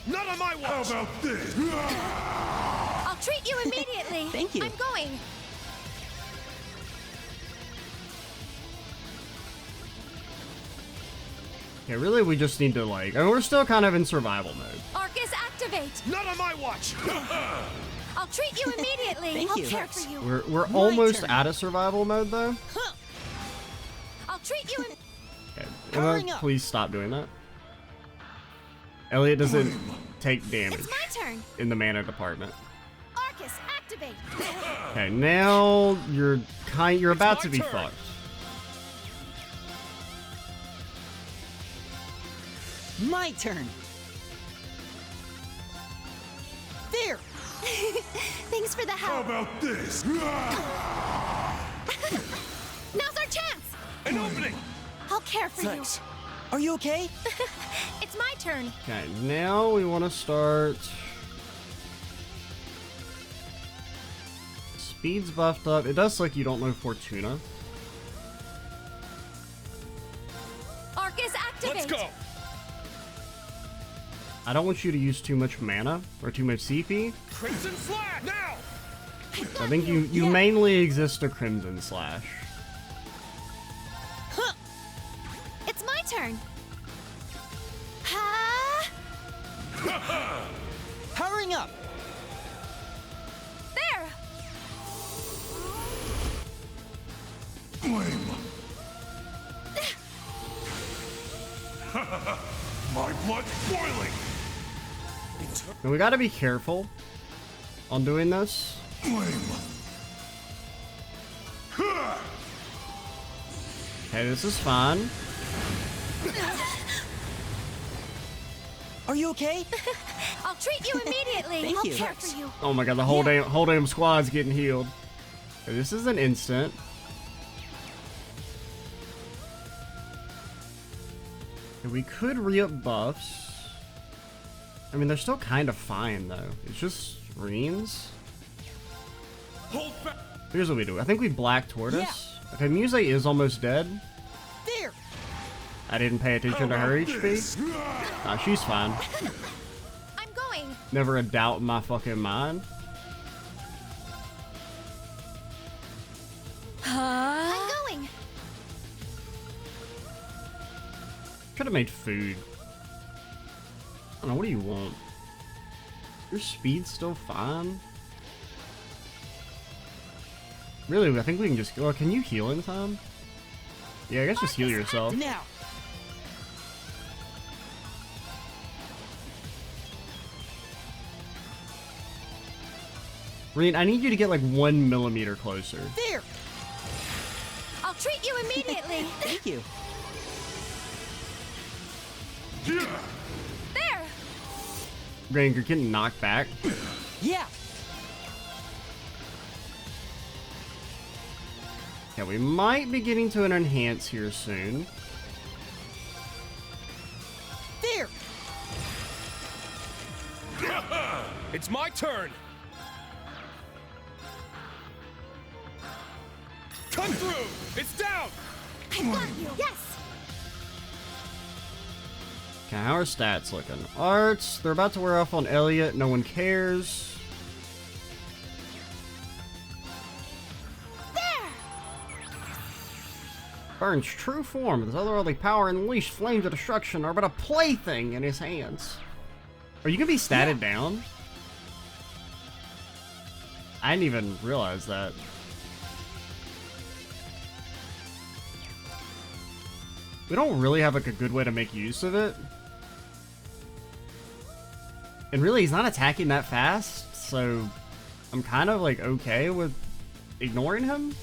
Not on my watch. How about this? I'll treat you immediately. Thank you. I'm going. Okay, really, we just need to like. I mean, we're still kind of in survival mode. Arcus, activate. Not on my watch. I'll treat you immediately. Thank I'll you. care for you. We're My almost turn. out of survival mode though. I'll treat you in. Okay, Powering Emma, up. please stop doing that. Elliot doesn't take damage It's my turn. in the mana department. Arcus, activate. Okay, now you're about to be turn. fucked. My turn. There! Thanks for the help. How about this? Now's our chance! An opening! I'll care for Thanks. Are you okay? you. It's my turn. Okay, now we want to start. Speed's buffed up. It does look like you don't know Fortuna. Arcus, activate! Let's go! I don't want you to use too much mana or too much CP. Crimson Slash! Now! I think you mainly exist to Crimson Slash. Huh. It's my turn. Ha! Powering up! There! Flame. My blood's boiling. Now we gotta be careful on doing this. Flame. Okay, this is fine. Are you okay? I'll treat you immediately. Thank I'll you. care for you. Oh my god, the whole damn squad's getting healed. Okay, this is an instant. Okay, we could re-up buffs. I mean, they're still kind of fine though. It's just greens. Hold back! Here's what we do. I think we Black Tortoise. Okay, Muse is almost dead. There! I didn't pay attention to her HP. Nah, she's fine. I'm going. Never a doubt in my fucking mind. I'm going. Should have made food. I don't know, what do you want? Your speed's still fine? Really, I think we can just go. Can you heal in time? Yeah, I guess just heal yourself. Now! Reen, I need you to get like 1 millimeter closer. There! I'll treat you immediately. Thank you. There! Reen, you're getting knocked back. Yeah! Yeah, we might be getting to an enhance here soon. There! It's my turn! Cut through! It's down! I got you. Yes! Okay, how are stats looking? Arts, they're about to wear off on Elliot. No one cares. There! Burn's true form, this otherworldly power and unleashed flames of destruction are but a plaything in his hands. Are you gonna be statted down? I didn't even realize that. We don't really have like a good way to make use of it. And really, he's not attacking that fast, so I'm kind of like okay with ignoring him.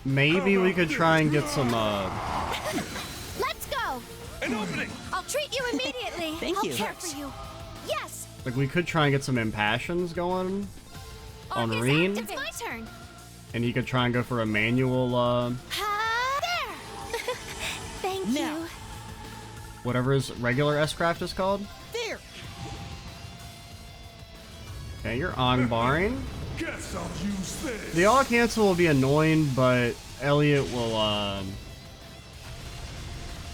Maybe we could try and get some, Let's go! An opening! I'll treat you immediately. Thank I'll you. care for you. Yes! like we could try and get some impassions going on Arcus, Reen. It's my turn. And he could try and go for a manual, Ha! There! Thank Now. you. whatever his regular S-Craft is called. There! Okay, you're on barring. Guess I'll use this. The all cancel will be annoying, but Elliot will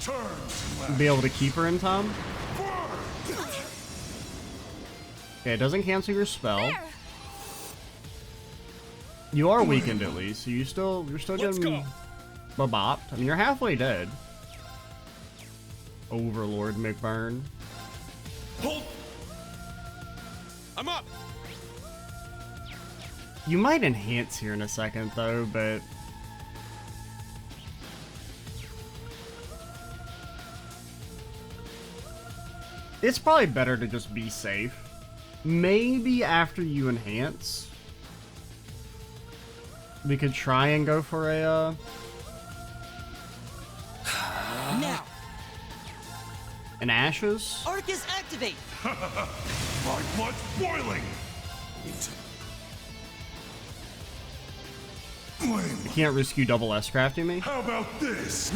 Turn be able to keep her in time. Okay, it doesn't cancel your spell. There! You are weakened at least, so you're still Let's getting go. bopped. I mean, you're halfway dead. Overlord McBurn. Hold! I'm up! You might enhance here in a second, though, but it's probably better to just be safe. Maybe after you enhance, we could try and go for a and ashes. Arcus, activate! My blood's boiling! Flame! I can't risk you double S-crafting me. How about this?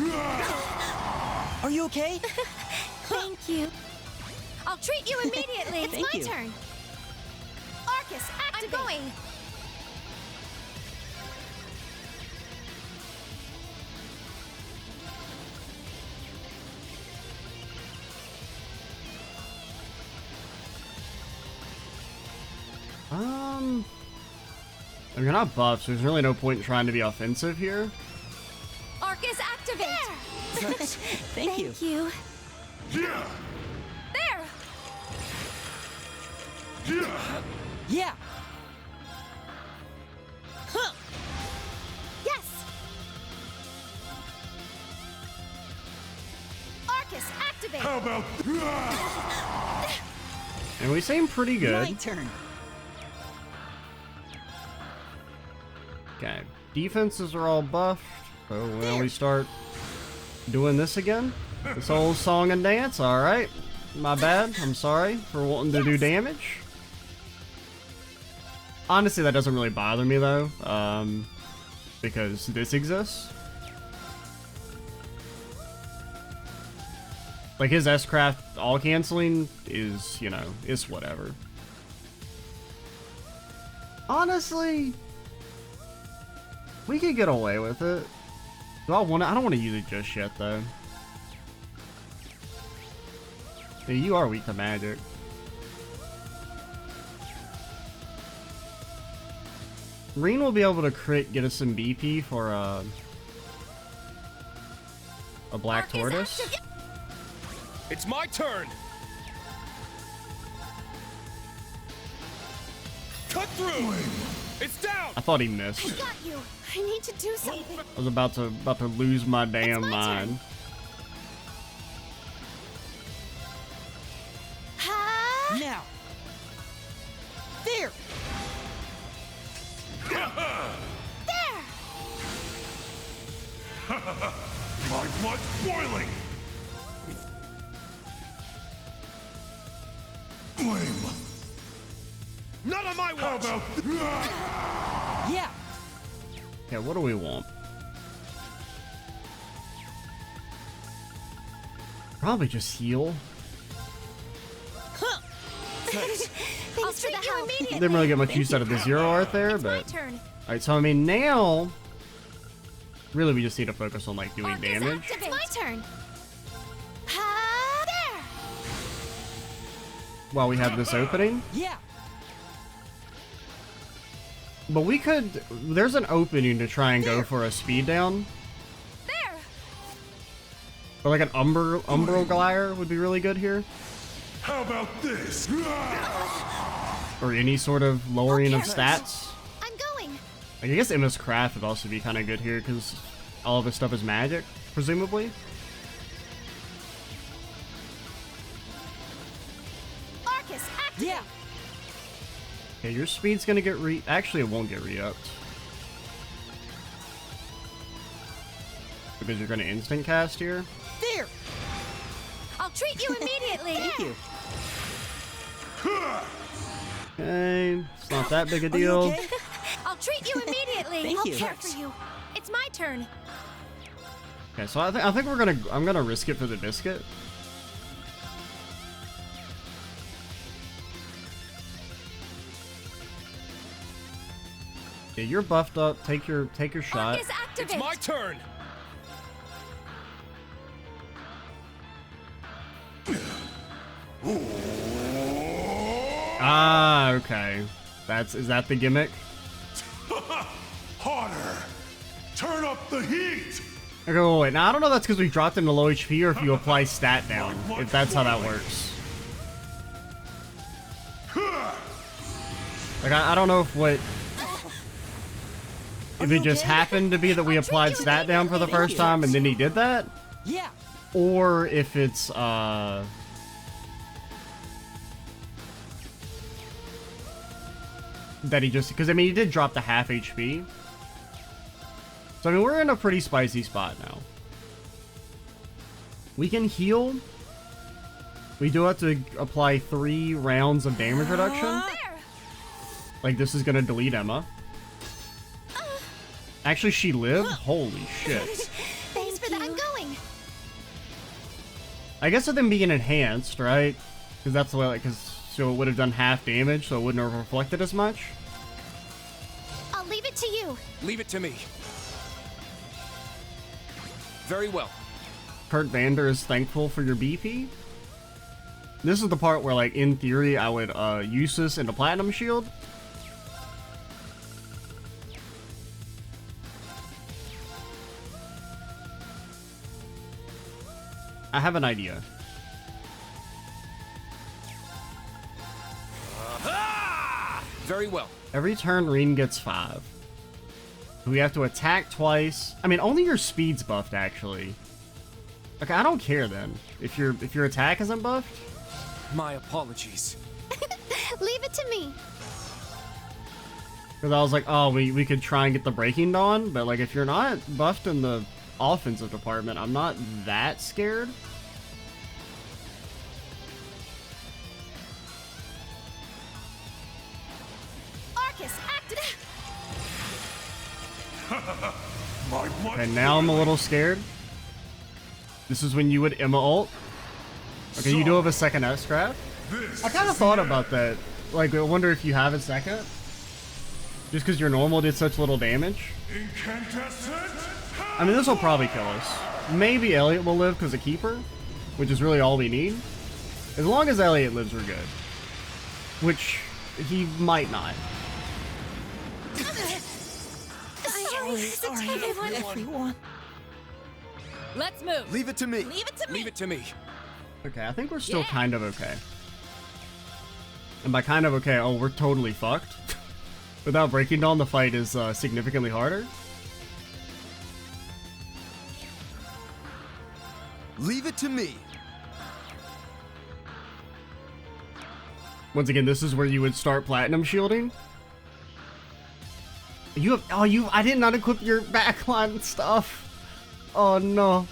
Are you okay? Thank you. I'll treat you immediately. It's my turn. Arcus, activate. I'm going. You're not buffed, so there's really no point in trying to be offensive here. Arcus, activate. Thank you. Yeah! There. Yeah! Yeah! Huh! Yes. Arcus, activate. How about... And we seem pretty good. My turn. Okay, defenses are all buffed, so when we start doing this again, this old song and dance, alright. My bad, I'm sorry for wanting to do damage. Honestly, that doesn't really bother me though, because this exists. Like his S-craft all canceling is, you know, it's whatever. Honestly, we could get away with it. Do I want to? I don't want to use it just yet, though. Yeah, you are weak to magic. Reen will be able to crit, get us some BP for a black tortoise. It's my turn. Cut through. It's down. I thought he missed. I got you. I need to do something. I was about to lose my damn mind. Now. There. There. My blood's boiling! Flame! None of my How watch. about... Yeah. Okay, what do we want? Probably just heal. I'll treat you immediately. Didn't really get much use out of the zero art there, but... Alright, so I mean now... Really, we just need to focus on like doing damage. It's my turn. There. While we have this opening. Yeah. But we could... There's an opening to try and go for a speed down. There. Or like an umbral glare would be really good here. How about this? Or any sort of lowering of stats. I'm going. Like, I guess Emma's Craft would also be kind of good here because all of his stuff is magic, presumably. Arcus, activate. Yeah. Okay, your speed's gonna get Actually, it won't get re-upped. Because you're gonna instant cast here. There. I'll treat you immediately. Thank you. Okay, it's not that big a Are you deal. okay? I'll treat you immediately. Thank I'll you. care for you. It's my turn. Okay, so I think I'm gonna risk it for the biscuit. Yeah, you're buffed up. Take your shot. Arcus, activate. It's my turn. Ah, okay. Is that the gimmick? Harder! Turn up the heat! Okay, wait. Now I don't know if that's because we dropped him to low HP or if you apply stat down. If that's how that works. Like I don't know if it just happened to be that we applied stat down for the first time and then he did that, Yeah. or if it's that he just, because I mean he did drop the half HP. So I mean we're in a pretty spicy spot now. We can heal We do have to apply 3 rounds of damage reduction. Like, this is gonna delete Emma. Actually, she lived? Holy shit. Thanks for that. I'm going. I guess with them being enhanced, right? Because that's the way, like, so it would have done half damage, so it wouldn't have reflected as much. I'll leave it to you. Leave it to me. Very well. Kurt Vander is thankful for your BP. This is the part where, like, in theory, I would use this into Platinum Shield. I have an idea. Very well. Every turn, Reen gets 5. We have to attack twice. I mean, only your speed's buffed, actually. Okay, I don't care then. If your attack isn't buffed. My apologies. Leave it to me. Because I was like, oh, we could try and get the Breaking Dawn, but like if you're not buffed in the offensive department, I'm not that scared. Okay, now I'm a little scared. This is when you would Emma ult. Okay, you do have a second S-Craft. I kind of thought about that. Like, I wonder if you have a second. Just because your normal did such little damage. I mean, this will probably kill us. Maybe Elliot will live because of Keeper, which is really all we need. As long as Elliot lives, we're good. Which, he might not. Sorry, everyone. Let's move. Leave it to me. Leave it to me. Leave it to me. Okay, I think we're still kind of okay. And by kind of okay, oh, we're totally fucked. Without Breaking Dawn, the fight is significantly harder. Leave it to me. Once again, this is where you would start Platinum Shielding. You have, oh, I did not equip your backline stuff. Oh no.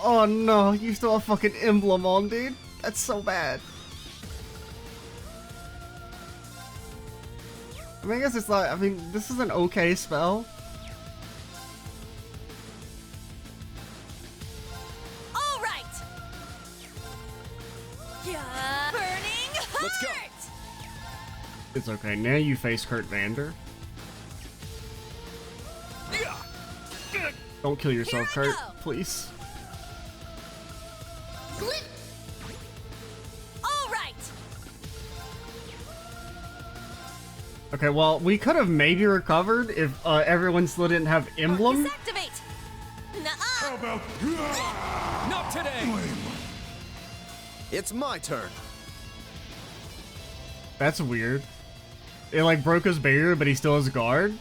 Oh no, you still have fucking emblem on, dude. That's so bad. I mean, I guess it's like, I mean, this is an okay spell. All right. Yeah. Burning heart. Let's go. It's okay. Now you face Kurt Vander. Don't kill yourself, Kurt. Please. All right. Okay, well, we could have maybe recovered if everyone still didn't have emblem. Activate. How about Not today. It's my turn. That's weird. It like broke his barrier, but he still has guard.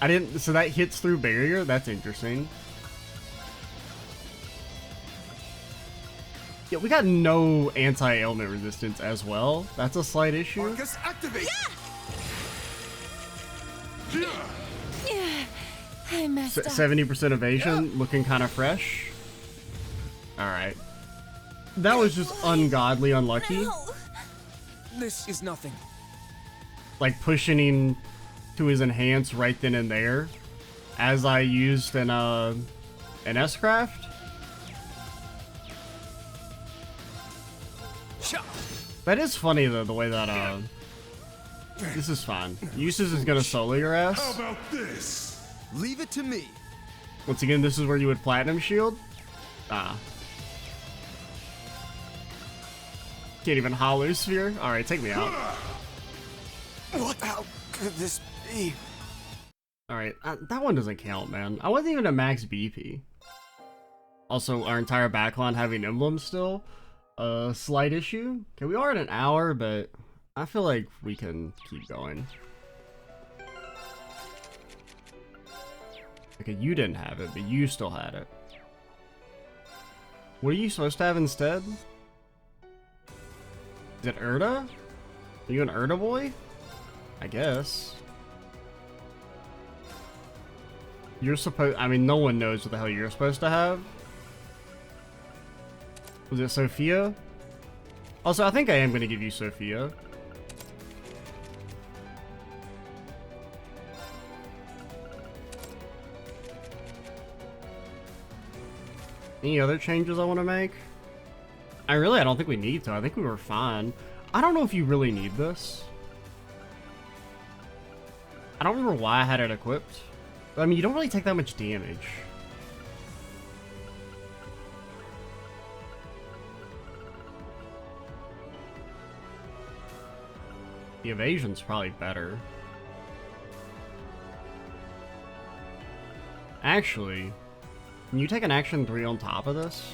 I didn't, so that hits through barrier? That's interesting. Yeah, we got no anti-ailment resistance as well. That's a slight issue. Marcus, activate! Yeah. I messed up. 70% evasion, looking kind of fresh. Alright. That was just ungodly unlucky. No. This is nothing. Like pushing to his enhance right then and there, as I used an S-Craft. That is funny though, the way that this is fine. Uses is gonna solo your ass. How about this? Leave it to me. Once again, this is where you would Platinum Shield. Ah. Can't even Hollow Sphere. Alright, take me out. What? How could this be? Alright, that one doesn't count, man. I wasn't even at max BP. Also, our entire backline having emblems still. Slight issue. Okay, we are at an hour, but I feel like we can keep going. Okay, you didn't have it, but you still had it. What are you supposed to have instead? Is it Erda? Are you an Erda boy? I guess. You're supposed, I mean, no one knows what the hell you're supposed to have. Was it Sophia? Also, I think I am going to give you Sophia. Any other changes I want to make? I don't think we need to. I think we were fine. I don't know if you really need this. I don't remember why I had it equipped. But, I mean, you don't really take that much damage. The evasion's probably better. Actually, can you take an action 3 on top of this?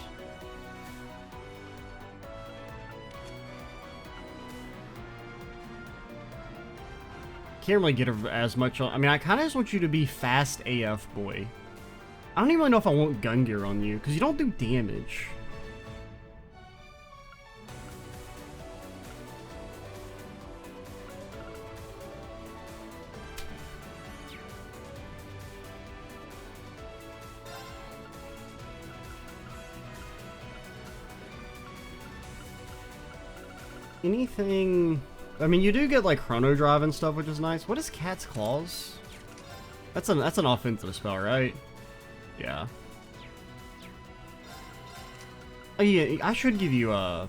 Can't really get as much on. I mean, I kind of just want you to be fast AF, boy. I don't even really know if I want gun gear on you, because you don't do damage. Anything... I mean, you do get, like, Chrono Drive and stuff, which is nice. What is Cat's Claws? That's an offensive spell, right? Yeah. Oh, yeah, I should give you a... I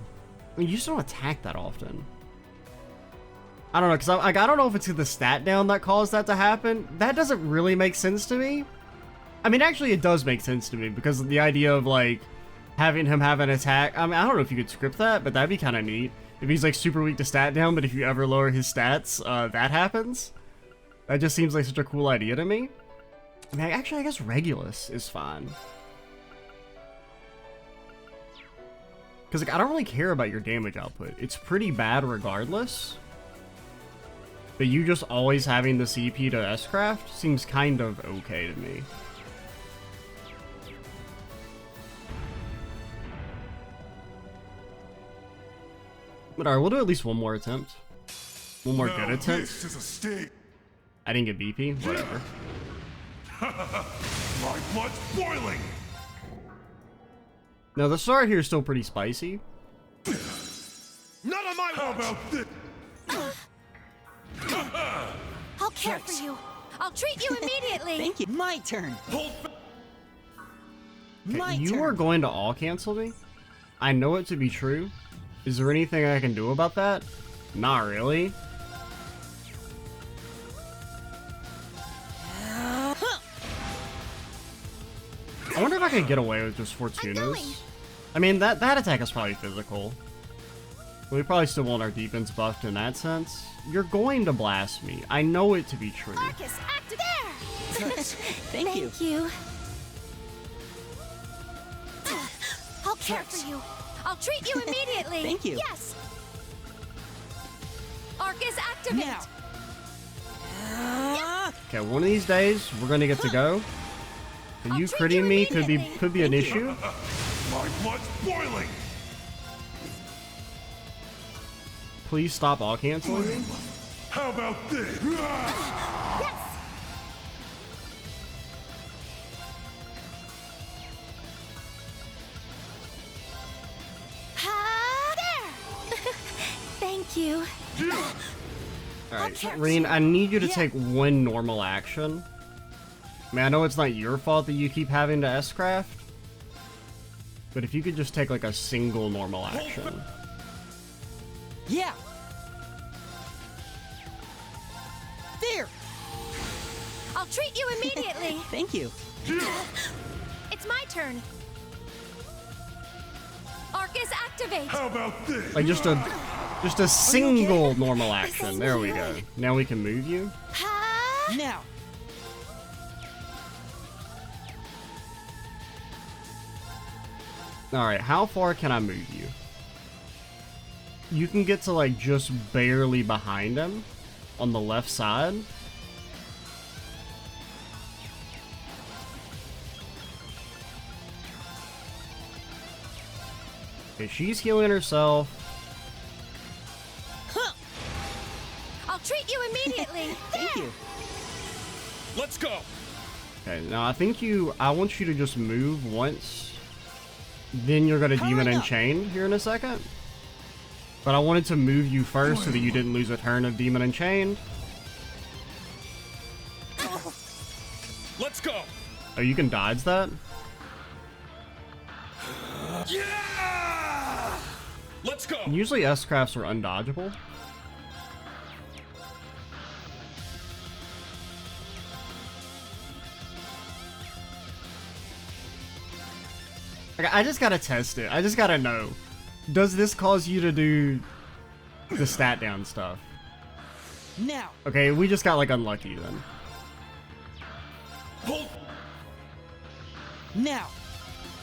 mean, you just don't attack that often. I don't know, because I don't know if it's the stat down that caused that to happen. That doesn't really make sense to me. I mean, actually, it does make sense to me, because the idea of, like, having him have an attack... I mean, I don't know if you could script that, but that'd be kind of neat. If he's like super weak to stat down, but if you ever lower his stats, that happens. That just seems like such a cool idea to me. I mean, actually, I guess Regulus is fine. Because like, I don't really care about your damage output. It's pretty bad regardless. But you just always having the CP to S-Craft seems kind of okay to me. But alright, we'll do at least one more attempt. One more good attempt. I didn't get BP? Whatever. My blood's boiling! Now, the start here is still pretty spicy. None of my How about this? I'll care for you. I'll treat you immediately. Thank you. My turn. Okay, you are going to all cancel me? I know it to be true. Is there anything I can do about that? Not really. I wonder if I could get away with just Fortuna's. I mean, that attack is probably physical. We probably still want our defense buffed in that sense. You're going to blast me. I know it to be true. Marcus, active there! Thank you. I'll care for you. I'll treat you immediately. Thank you. Yes. Arcus, activate. Now. Okay, one of these days we're gonna get to go. So you critting me could be an issue. My blood's boiling. Please stop all canceling. How about this? Yes. There. Thank you. Alright, Reen, I need you to take one normal action. I mean, I know it's not your fault that you keep having to S-Craft. But if you could just take like a single normal action. Yeah. There. I'll treat you immediately. Thank you. It's my turn. Arcus, activate. How about this? Like just a single normal action. There we go. Now we can move you. Now. Alright, how far can I move you? You can get to like just barely behind him on the left side. Okay, she's healing herself. I'll treat you immediately. Thank you. Let's go. Okay, now I want you to just move once. Then you're gonna Demon Unchained here in a second. But I wanted to move you first so that you didn't lose a turn of Demon Unchained. Let's go. Oh, you can dodge that? Yeah! Let's go. Usually S-Crafts are undodgeable. Like, I just gotta test it. I just gotta know. Does this cause you to do the stat down stuff? Now. Okay, we just got like unlucky then. Hold. Now.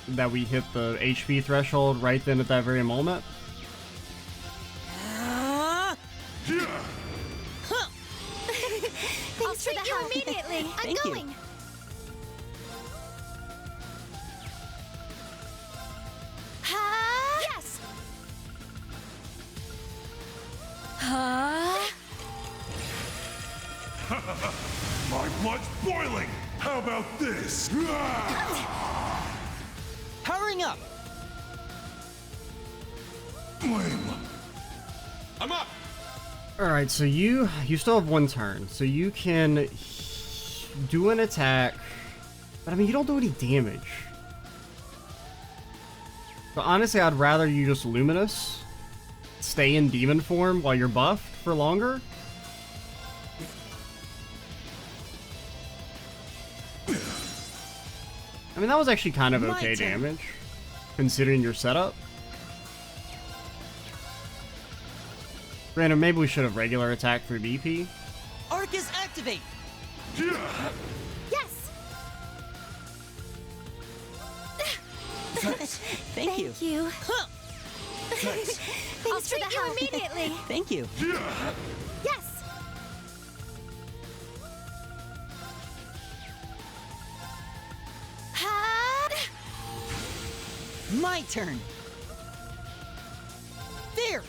That we hit the HP threshold right then at that very moment. I'll treat you immediately. I'm going. Yes. My blood's boiling! How about this? Powering up. Flame. I'm up. Alright, so you still have one turn. So you can do an attack. But I mean, you don't do any damage. But honestly, I'd rather you just Luminous. Stay in demon form while you're buffed for longer. I mean, that was actually kind of okay damage, considering your setup. Granted, maybe we should have regular attack through BP. Arcus activate. Yes. Thank you. Thanks. I'll treat you immediately. Thank you. Yes. My turn. There.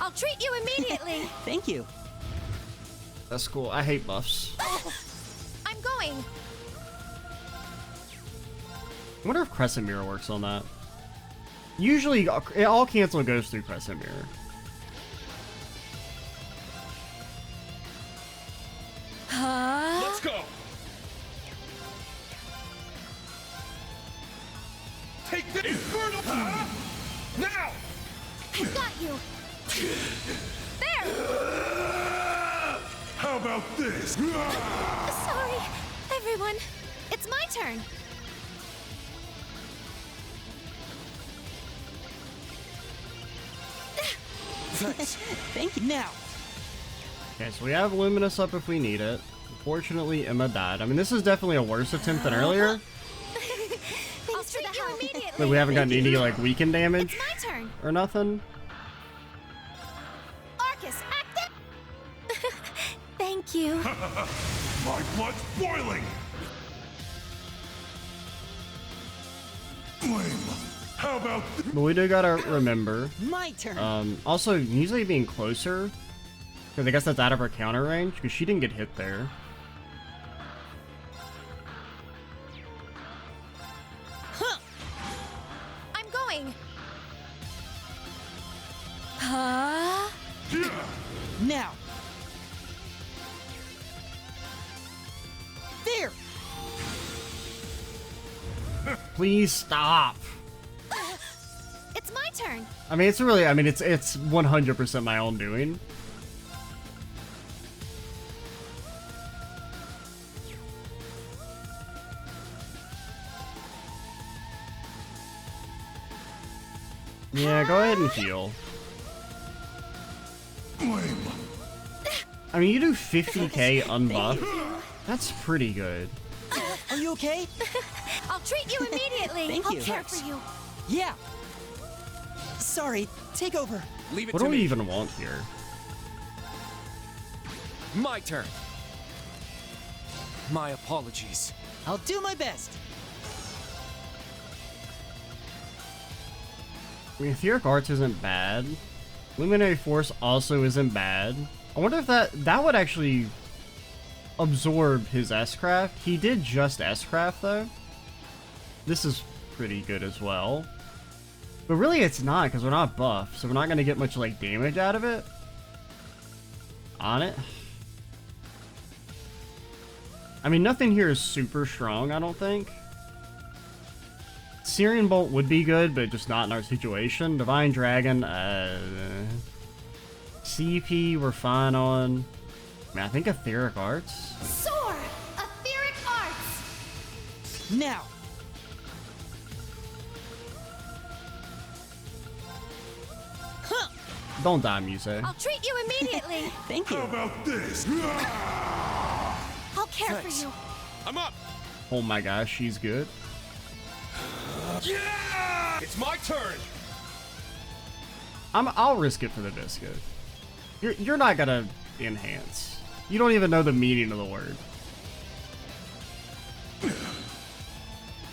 I'll treat you immediately. Thank you. That's cool. I hate buffs. I'm going. I wonder if Crescent Mirror works on that. Usually, all cancel goes through Crescent Mirror. Let's go. Take the infernal. Now. I got you. There. How about this? Sorry, everyone. It's my turn. Thank you. Now. Okay, so we have Luminous up if we need it. Unfortunately, Emma died. I mean, this is definitely a worse attempt than earlier. I'll treat you immediately. But we haven't gotten any, like, weaken damage. It's my turn. Or nothing. Arcus, active. Thank you. My blood's boiling! Flame. How about But we do gotta remember. My turn. Also, usually being closer. Because I guess that's out of her counter range. Because she didn't get hit there. I'm going. Now. There. Please stop. It's my turn. I mean, it's really, I mean, it's 100% my own doing. Yeah, go ahead and heal. Flame. I mean, you do 50k unbuffed. That's pretty good. Are you okay? I'll treat you immediately. Thank I'll you. care for you. Yeah. Sorry. Take over. Leave it What to do we me. even want here? My turn. My apologies. I'll do my best. I mean, Etheric Arts isn't bad. Luminary Force also isn't bad. I wonder if that would actually absorb his S-Craft. He did just S-Craft, though. This is pretty good as well. But really it's not, because we're not buff, so we're not going to get much like damage out of it. On it. I mean, nothing here is super strong, I don't think. Syrian Bolt would be good, but just not in our situation. Divine Dragon, CP we're fine on. I mean, I think Etheric Arts. Soar! Etheric Arts! Now! Huh. Don't die, Muse. I'll treat you immediately! Thank you. How about this? I'll care for you. I'm up! Oh my gosh, she's good. Yeah! It's my turn! I'll risk it for the biscuit. You're not gonna enhance. You don't even know the meaning of the word.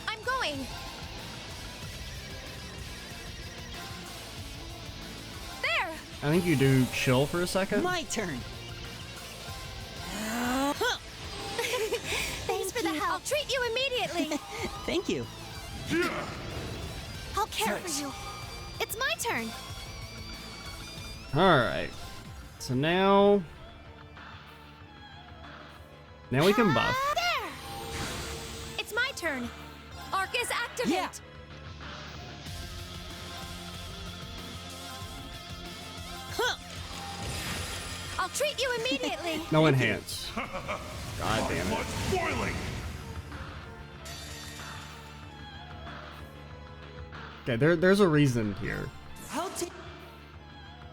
I'm going. There! I think you do chill for a second. My turn. Thanks for the help. I'll treat you immediately. Thank you. I'll care for you. It's my turn. Alright. So now we can buff. There! It's my turn. Arcus, activate! Yeah. Huh. I'll treat you immediately. No enhance. God damn it. Boiling. Okay, there's a reason here.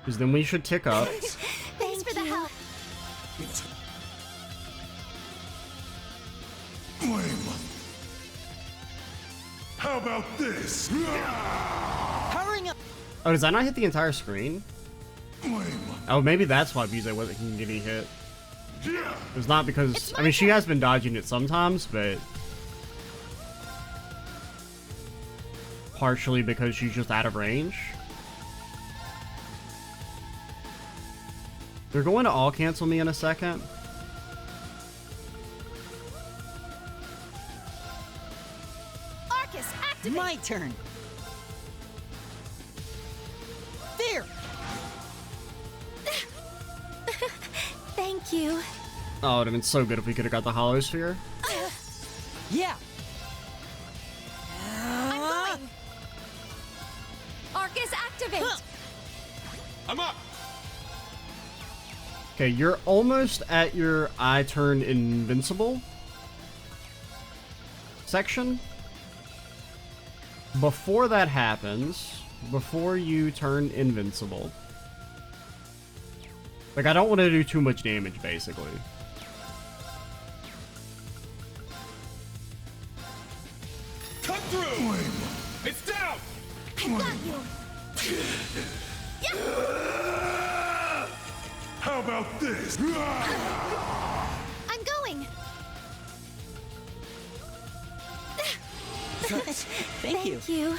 Because then we should tick up. Thanks for the help. Flame. How about this? Powering up. Oh, does that not hit the entire screen? Flame. Oh, maybe that's why Buse wasn't getting hit. Yeah. It's not because... I mean, she has been dodging it sometimes, but... partially because she's just out of range. They're going to all cancel me in a second. Arcus, activate! My turn. There. Thank you. Oh, it would have been so good if we could have got the Hollow Sphere. Yeah. I'm going. Arcus, activate! I'm up! Okay, you're almost at your I turn invincible section. Before that happens, before you turn invincible, like, I don't want to do too much damage, basically. Cut through! It's down! I got you. How about this? I'm going. Thank you. Thank you.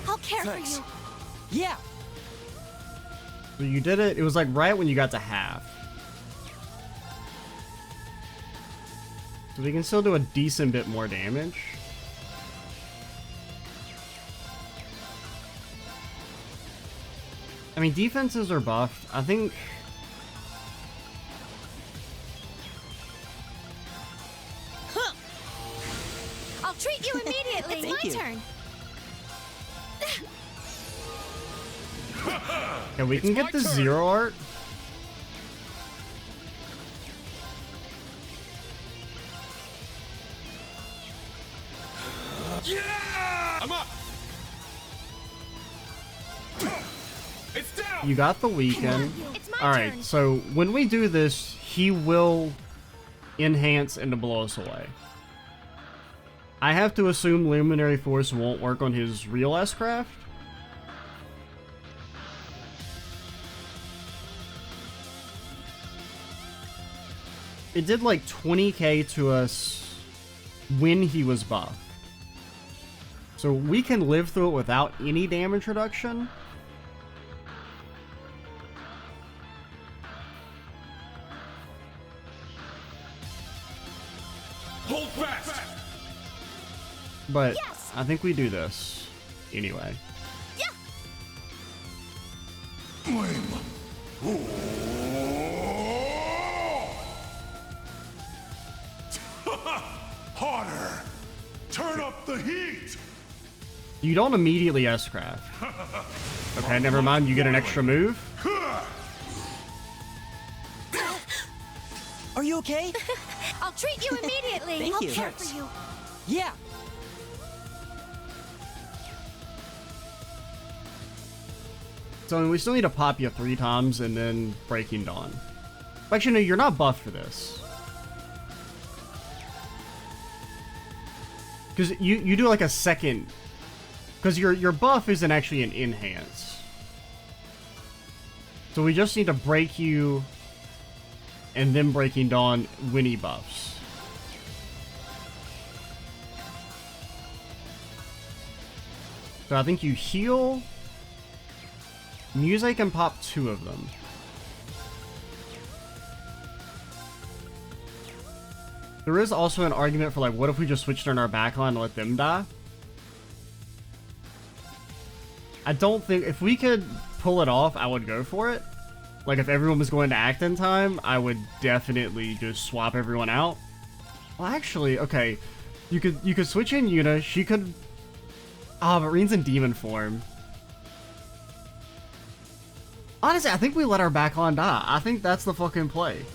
I'll care for you. Yeah. So you did it. It was like right when you got to half. So we can still do a decent bit more damage. I mean, defenses are buffed. I think... Huh. I'll treat you immediately. It's my turn. Yeah, we can get the zero art. Yeah! I'm up! It's down! You got the weaken. It's my Alright, turn. so when we do this, he will enhance and to blow us away. I have to assume Luminary Force won't work on his real S-Craft. It did like 20k to us when he was buffed. So we can live through it without any damage reduction. Hold fast! But I think we do this anyway. Harder! Turn up the heat! You don't immediately S-craft. Okay, never mind. You get an extra move. Are you okay? I'll treat you immediately. Thank I'll you. care for you. Yeah. So I mean, we still need to pop you 3 times and then Breaking Dawn. Actually, no, you're not buffed for this. Because you do like a second... Because your buff isn't actually an enhance. So we just need to break you and then Breaking Dawn when he buffs. So I think you heal. Music can pop 2 of them. There is also an argument for like, what if we just switched on our backline and let them die? I don't think, if we could pull it off, I would go for it. Like if everyone was going to act in time, I would definitely just swap everyone out. Well, actually, okay, you could switch in Yuna. She could. Ah, but Reen's in demon form. Honestly, I think we let our backline die. I think that's the fucking play.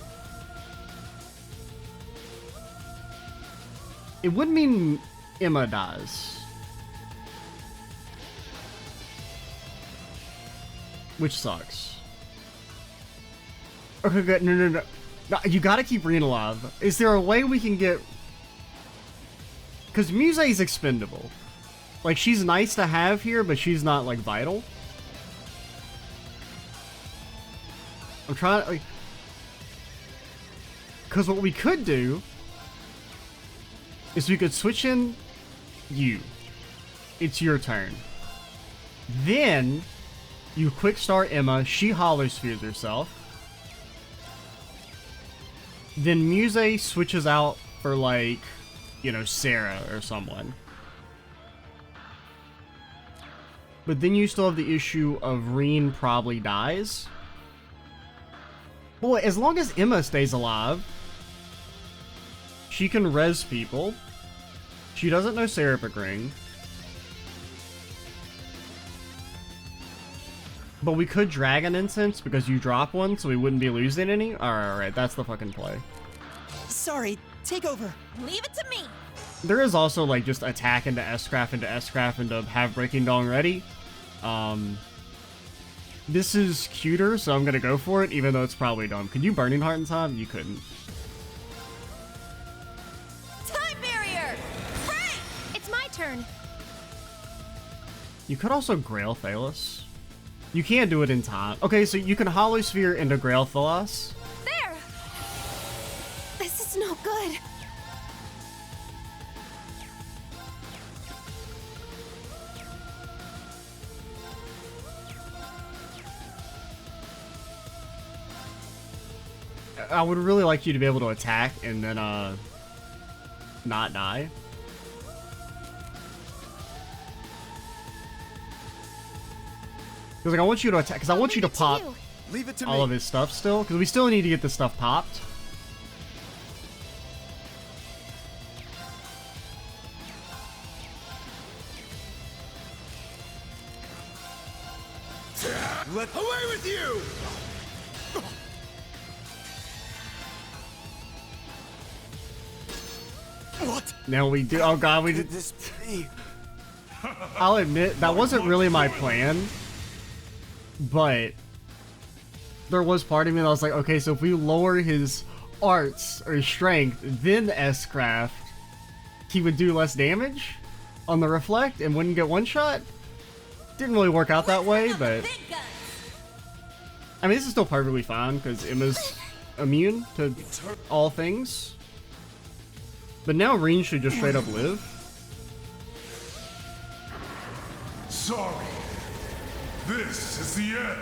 It would mean Emma dies. Which sucks. Okay, good. No, you gotta keep Reen alive. Is there a way we can get... Because Muse's expendable. Like, she's nice to have here, but she's not, like, vital. I'm trying to... Like... Because what we could do... is we could switch in you. It's your turn. Then... you quick start Emma, she hollow spheres herself. Then Muse switches out for like, you know, Sarah or someone. But then you still have the issue of Reen probably dies. Boy, as long as Emma stays alive, she can res people. She doesn't know Seraphic Ring. But we could Dragon Incense because you drop one, so we wouldn't be losing any. Alright, that's the fucking play. Sorry, take over. Leave it to me. There is also, like, just attack into S-Craft into have Breaking Dawn ready. This is cuter, so I'm gonna go for it, even though it's probably dumb. Could you Burning Heart in time? You couldn't. Time barrier! Hurry! It's my turn. You could also Grail Thalos. You can't do it in time. Okay, so you can Hollow Sphere into Grail Thalos. There! This is no good. I would really like you to be able to attack and then, not die. Because like, I want you to attack, because I want you to pop all of his stuff still, because we still need to get this stuff popped. Away with you! What? Now we do. Oh god, we did this. I'll admit that wasn't really my plan, but there was part of me that was like, okay, so if we lower his arts or strength, then S-Craft, he would do less damage on the reflect and wouldn't get one shot. Didn't really work out that way, but I mean, this is still perfectly fine because Emma's immune to all things. But now Reen should just straight up live. Sorry. This is the end.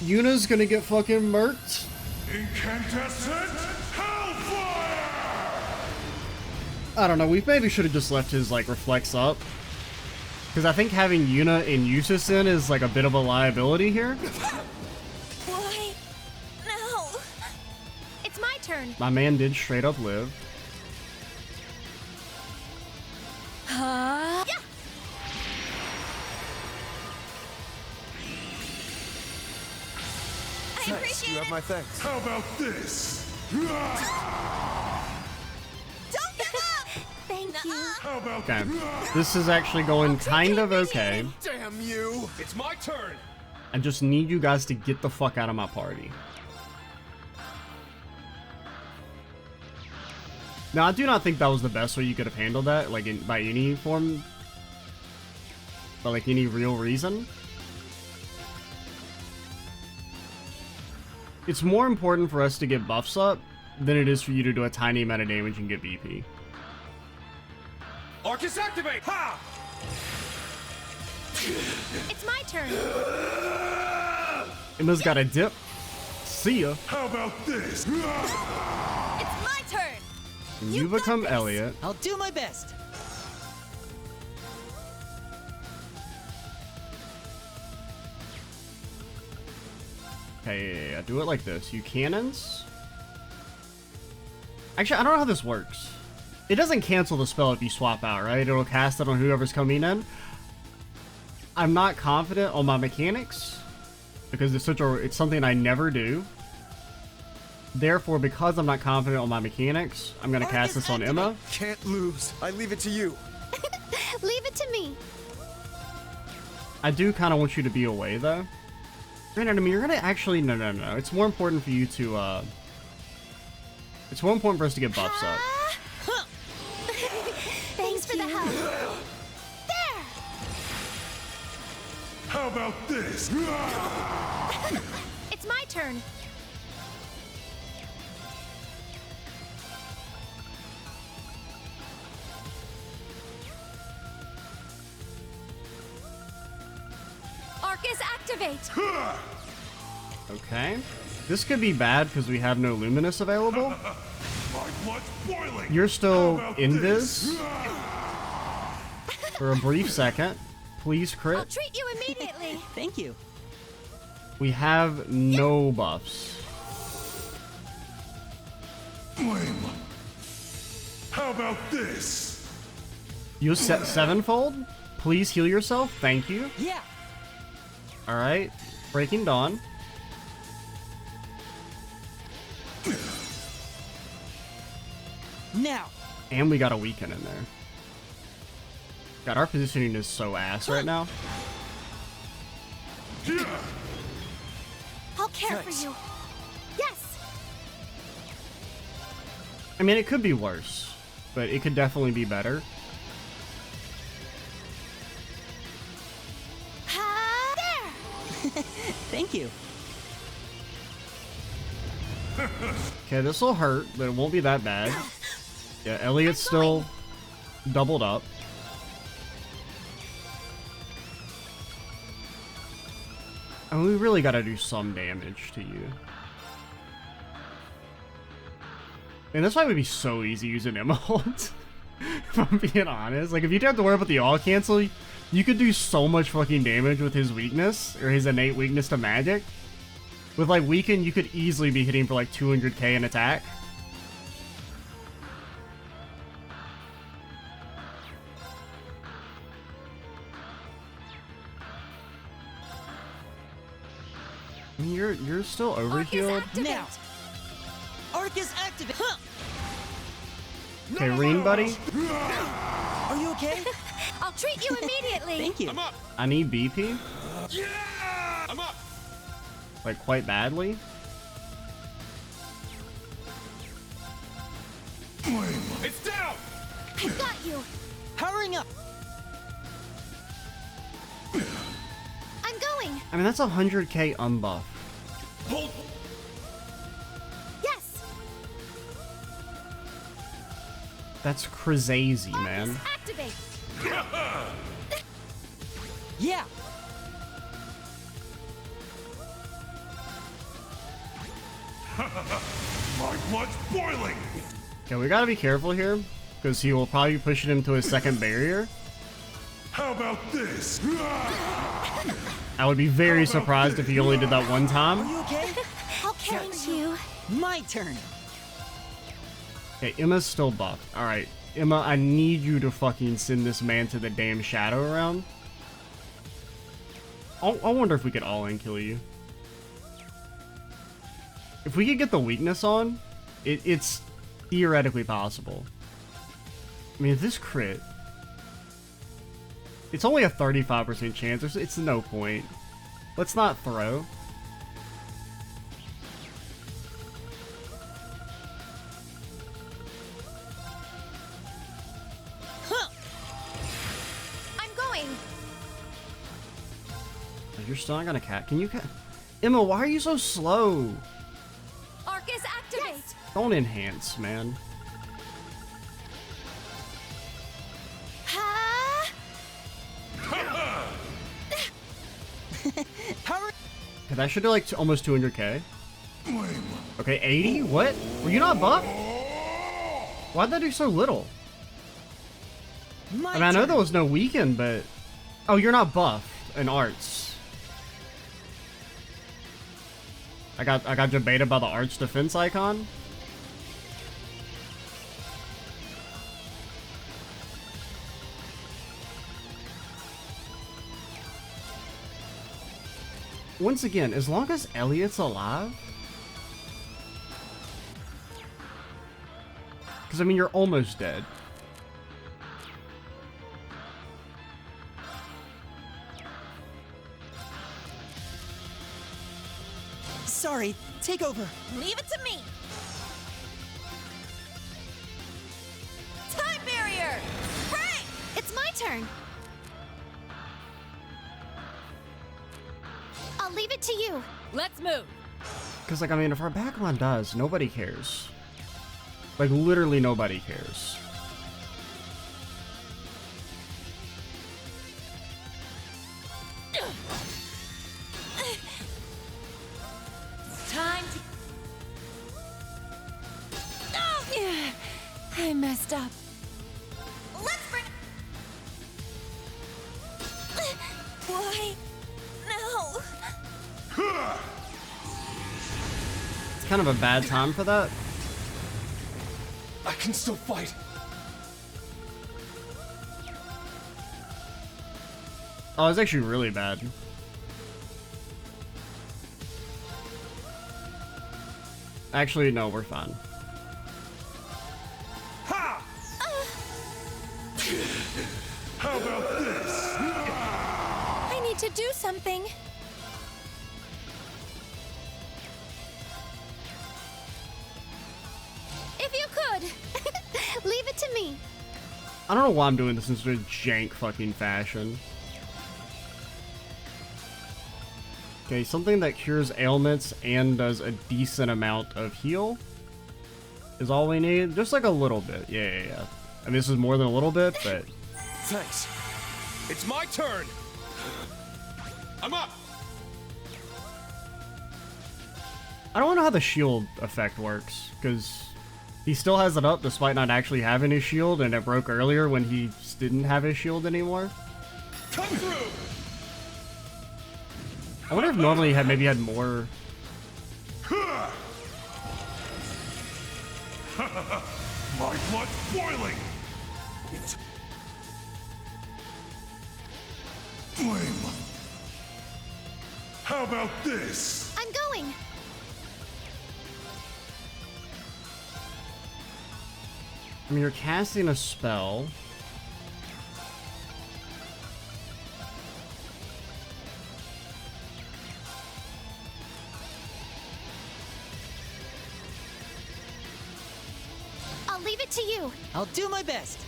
Yuna's gonna get fucking murked. Incandescent Hellfire! I don't know, we maybe should have just left his, like, reflex up. Because I think having Yuna and Eustace in is, like, a bit of a liability here. Why? No. It's my turn. My man did straight up live. Yeah. I appreciate You have my thanks. How about this? Don't give up. Thank you. How about Okay. This is actually going kind of okay. Damn you! It's my turn! I just need you guys to get the fuck out of my party. Now, I do not think that was the best way you could have handled that, like, by any form, by, like, any real reason. It's more important for us to get buffs up than it is for you to do a tiny amount of damage and get BP. Arcus activate! Ha! It's my turn. Emma's got a dip. See ya. How about this? It's my turn. And you become Elliot. I'll do my best. Okay, yeah, do it like this. You cannons. Actually, I don't know how this works. It doesn't cancel the spell if you swap out, right? It'll cast it on whoever's coming in. I'm not confident on my mechanics because it's something I never do. Therefore, because I'm not confident on my mechanics, I'm gonna cast this on Emma. Can't lose. I leave it to you. Leave it to me. I do kind of want you to be away though. Granted, I mean, you're gonna actually no. It's more important for you to it's more important for us to get buffs up. Thanks for the help. There. How about this? It's my turn. Arcus activate. Okay. This could be bad because we have no Luminous available. My blood's boiling. You're still How about invis this? for a brief second. Please I'll crit. treat you immediately. Thank you. We have no buffs. Flame. How about this? You set sevenfold. Please heal yourself. Thank you. Yeah. All right. Breaking Dawn. Now. And we got a weaken in there. God, our positioning is so ass right now. I'll care Thanks. for you. Yes. I mean, it could be worse, but it could definitely be better. There. Thank you. Okay, this will hurt, but it won't be that bad. Yeah, Elliot's still doubled up. And we really gotta do some damage to you. And this fight would be so easy using Emerald. If I'm being honest. Like, if you didn't have to worry about the all cancel, you could do so much fucking damage with his weakness, or his innate weakness to magic. With, like, Weaken, you could easily be hitting for, like, 200k in attack. I mean, you're still overhealed. Now. Arcus activate. Okay, Reen, buddy. Are you okay? I'll treat you immediately. Thank you. I'm up! I need BP, Yeah! I'm up! like, quite badly. It's down! I got you. Powering up. I'm going. I mean, that's 100k unbuff. Hold! Yes. That's crazy, man. Arcus activate. Yeah. My blood's boiling. Okay, we gotta be careful here. because he will probably be pushing him to his second barrier. How about this? I would be very surprised if he only did that one time. Are you okay? I'll carry you. My turn. Okay, Emma's still buffed. Alright, Emma, I need you to fucking send this man to the damn shadow realm. I wonder if we could all-in kill you. If we could get the weakness on, it's theoretically possible. I mean, if this crit, it's only a 35% chance. It's no point. Let's not throw. Huh. I'm going. You're still not gonna Can you Emma, why are you so slow? Arcus, activate. Yes. Don't enhance, man. Okay, that should do like almost 200k. Okay, 80? What? Were you not buffed? Why'd that do so little? I mean, I know there was no weaken, but... Oh, you're not buffed in arts. I got debated by the arts defense icon. Once again, as long as Elliot's alive... Because, I mean, you're almost dead. Sorry, take over. Leave it to me. Time barrier. Hooray! It's my turn. I'll leave it to you. Let's move. Because, like, I mean, if our backline dies, nobody cares. Like, literally nobody cares. Time to... Oh! Yeah, I messed up. Let's bring... Why? No. It's kind of a bad time for that. I can still fight. Oh, it's actually really bad. Actually, no, we're fine. Ha! How about this? I need to do something. If you could, leave it to me. I don't know why I'm doing this in such a jank fucking fashion. Okay, something that cures ailments and does a decent amount of heal is all we need. Just like a little bit. Yeah. I mean, this is more than a little bit, but... Thanks. It's my turn. I'm up. I don't know how the shield effect works, because he still has it up despite not actually having his shield, and it broke earlier when he didn't have his shield anymore. Come through. I wonder if normally he maybe had more. My blood's boiling. Flame. How about this? I'm going. I mean, you're casting a spell. I'll leave it to you. I'll do my best.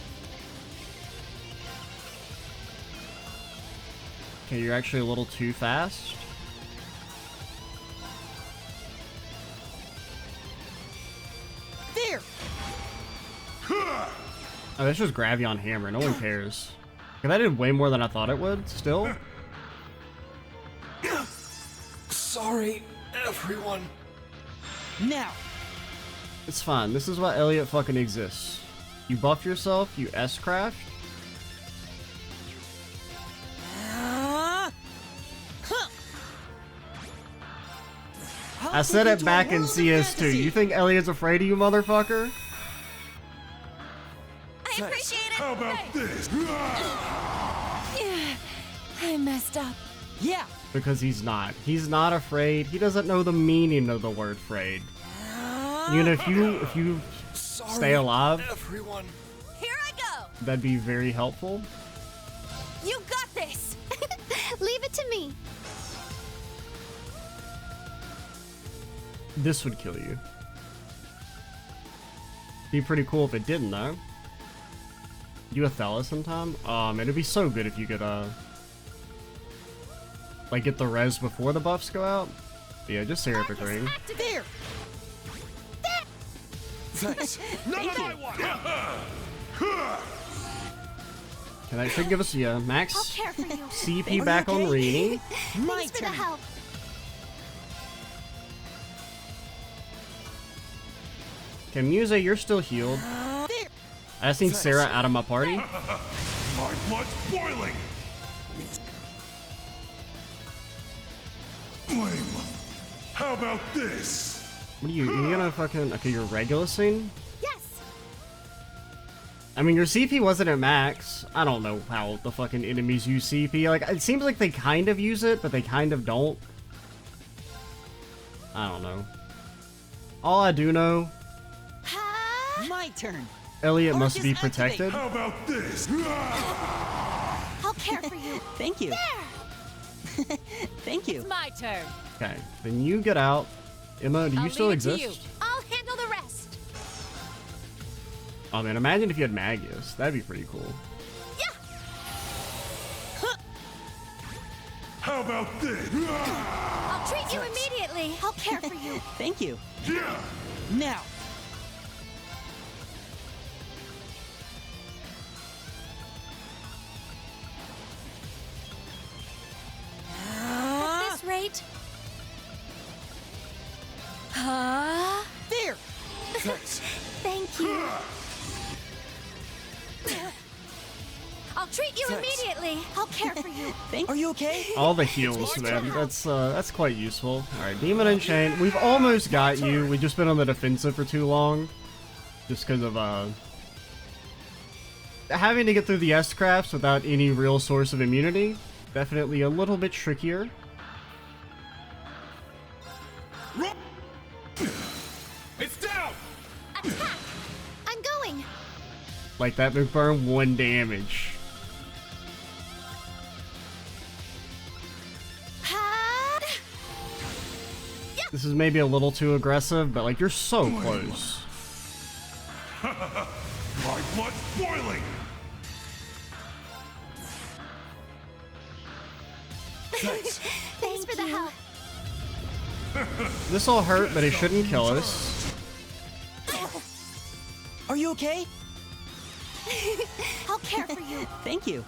Okay, you're actually a little too fast. There. Oh, that's just Gravion Hammer. No one cares. That did way more than I thought it would, still. Sorry, everyone. Now. It's fine. This is why Elliot fucking exists. You buff yourself, you S-craft. I said it back in CS2. You think Elliot's afraid of you, motherfucker? I appreciate it. How about this? Yeah, I messed up. Yeah. Because he's not. He's not afraid. He doesn't know the meaning of the word afraid. You know, if you stay alive, Everyone. Here I go. that'd be very helpful. You got this. Leave it to me. This would kill you. Be pretty cool if it didn't, though. Do Othello sometime? It'd be so good if you could, like, get the res before the buffs go out. Yeah, just Seraphic Ring. There. Thanks. Thank you. Okay, that should give us, yeah, max I'll care for you. CP back on Rini. My Thanks for the turn. help. Okay, Muse, you're still healed. There. I just need Sarah out of my party. My blood's boiling. Flame. How about this? What are you gonna fucking... Okay, you're Regulusing? Yes. I mean, your CP wasn't at max. I don't know how the fucking enemies use CP. Like, it seems like they kind of use it, but they kind of don't. I don't know. All I do know, My turn. Elliot must Arcus be activate. protected. How about this? I'll care for you. Thank you. There. Thank you. It's my turn. Okay, then you get out. Emma, do you I'll still leave it to exist? you. I'll handle the rest. Oh man, imagine if you had Magus. That'd be pretty cool. How about this? I'll treat you immediately. I'll care for you. Thank you. Yeah. Now. At this rate. There. Thanks. Thank you. I'll treat you Thanks. immediately. I'll care for you. Are you okay? All the heals, man. That's quite useful. Alright, Demon Unchained. We've almost got you. We've just been on the defensive for too long. Just because of, having to get through the S-crafts without any real source of immunity. Definitely a little bit trickier. It's down! Attack! I'm going. Like that McBurn, 1 damage. This is maybe a little too aggressive, but like you're so close. My blood's boiling. Thanks. Thanks for the help. This'll hurt, but it shouldn't kill us. Are you okay? I'll care for you. Thank you.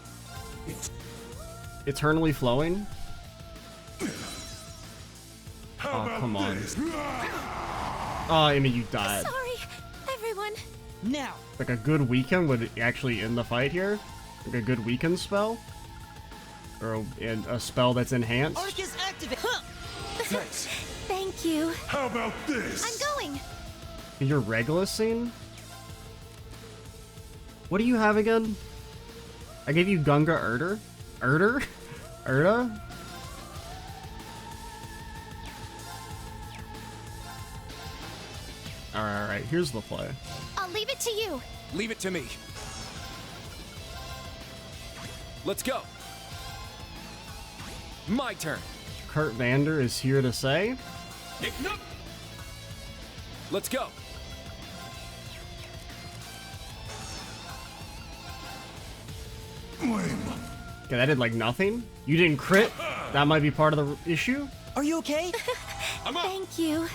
Eternally flowing. How about come on. this? Oh, I mean, you died. Sorry, everyone. Now. Like a good weaken would actually end the fight here. Like a good weaken spell. Or a spell that's enhanced. Arcus activate. Thanks. Thank you. How about this? I'm going. Your Regulus scene? What do you have again? I gave you Gunga Urter? Urter? Urta? Alright, here's the play. I'll leave it to you. Leave it to me. Let's go. My turn. Kurt Vander is here to say. Ignite. Let's go. Flame. Okay, that did like nothing. You didn't crit? That might be part of the issue? Are you okay? I'm up. Thank you.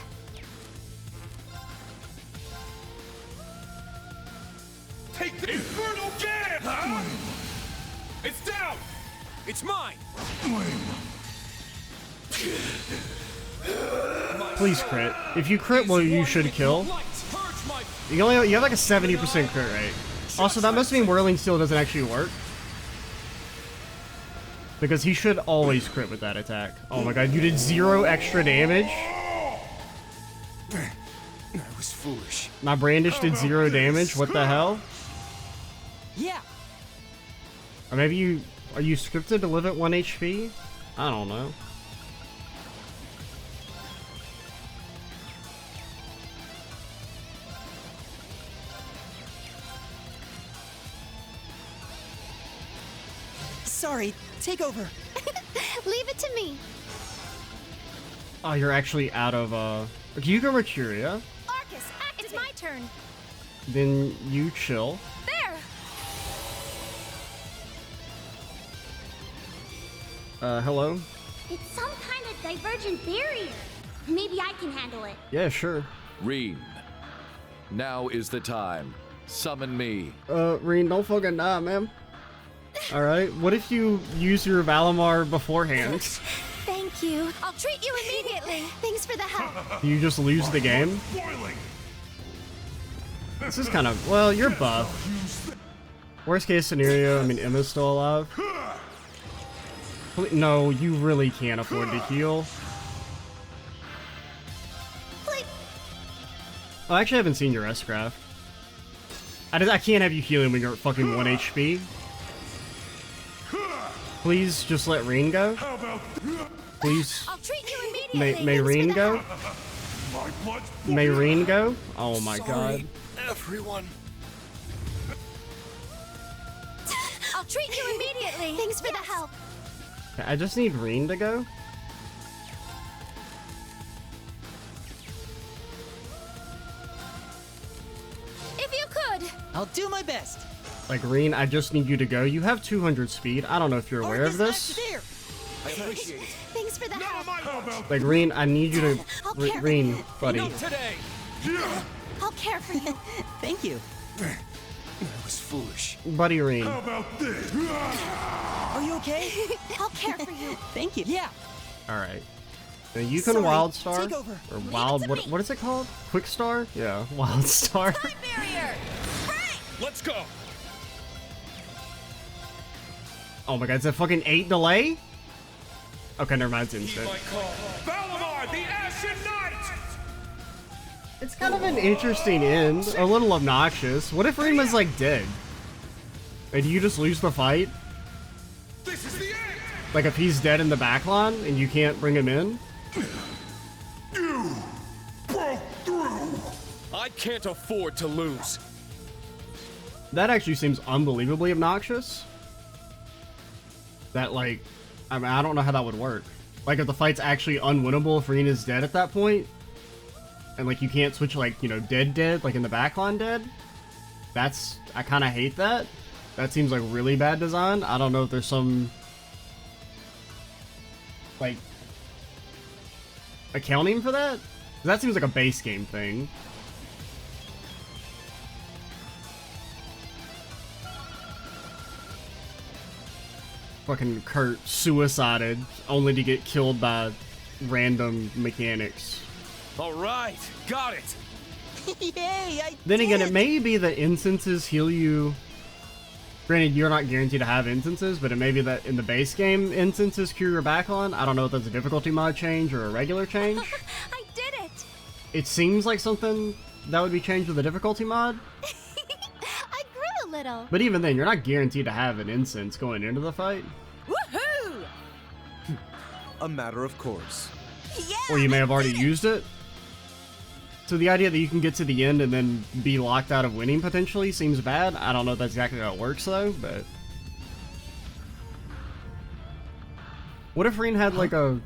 Take the infernal gas! It's down! It's mine! Please crit. If you crit, well, you should kill. You have like a 70% crit rate. Also, that must mean Whirling Steel doesn't actually work. Because he should always crit with that attack. Oh my god, you did 0 extra damage? I was foolish. My Brandish did 0 damage? What the hell? Yeah. Or maybe you... Are you scripted to live at 1 HP? I don't know. Sorry, take over. Leave it to me. Oh, you're actually out of, Can you go Mercuria? Arcus, it's my turn. Then you chill. There! Hello? It's some kind of divergent barrier. Maybe I can handle it. Yeah, sure. Reen, now is the time. Summon me. Reen, don't fucking die, man. Alright, what if you use your Valimar beforehand? Thank you. I'll treat you immediately. Thanks for the help. Do you just lose the game? This is kind of... Well, you're buff. Worst case scenario, I mean, Emma's still alive. No, you really can't afford to heal. Oh, I actually haven't seen your S-Craft. I can't have you healing when you're at fucking 1 HP. Please just let Reen go. Please. I'll treat you immediately. May Reen go? May Reen go? Oh my god. Everyone. I'll treat you immediately. Thanks for the help. I just need Reen to go. If you could. I'll do my best. Like, Reen, I just need you to go. You have 200 speed. I don't know if you're aware of this. I appreciate it. Thanks for the help. Like, Reen, I need you to... Reen, buddy. Not today. I'll care for you. Thank you. I was foolish. Buddy Reen. How about this? Are you okay? I'll care for you. Thank you. Yeah. Alright. Now you can Sorry, Wild Star. take over. Or Wild... What is it called? Quick Star? Yeah, Wild Star. Barrier. Let's go. Oh my god, it's a fucking 8 delay? Okay, never mind, it's instant. Valimar, the Ashen Knight! It's kind of an interesting end. A little obnoxious. What if Reen was, like, dead? And do you just lose the fight? This is the end! Like, if he's dead in the backline and you can't bring him in? You broke through. I can't afford to lose. That actually seems unbelievably obnoxious. That, like, I mean, I don't know how that would work. Like, if the fight's actually unwinnable if Reen is dead at that point, and, like, you can't switch, like, you know, dead, like, in the backline dead, that's... I kind of hate that. That seems like really bad design. I don't know if there's some... like... accounting for that? 'Cause that seems like a base game thing. Fucking Kurt suicided only to get killed by random mechanics. All right, got it. Yay! Then again, it may be that instances heal you. Granted, you're not guaranteed to have instances, but it may be that in the base game, instances cure your backline. I don't know if that's a difficulty mod change or a regular change. I did it. It seems like something that would be changed with a difficulty mod. I grew a little. But even then, you're not guaranteed to have an instance going into the fight. Woohoo! A matter of course. Yeah. Or you may have already used it. So the idea that you can get to the end and then be locked out of winning potentially seems bad. I don't know if that's exactly how it works though, but... What if Reen had like a...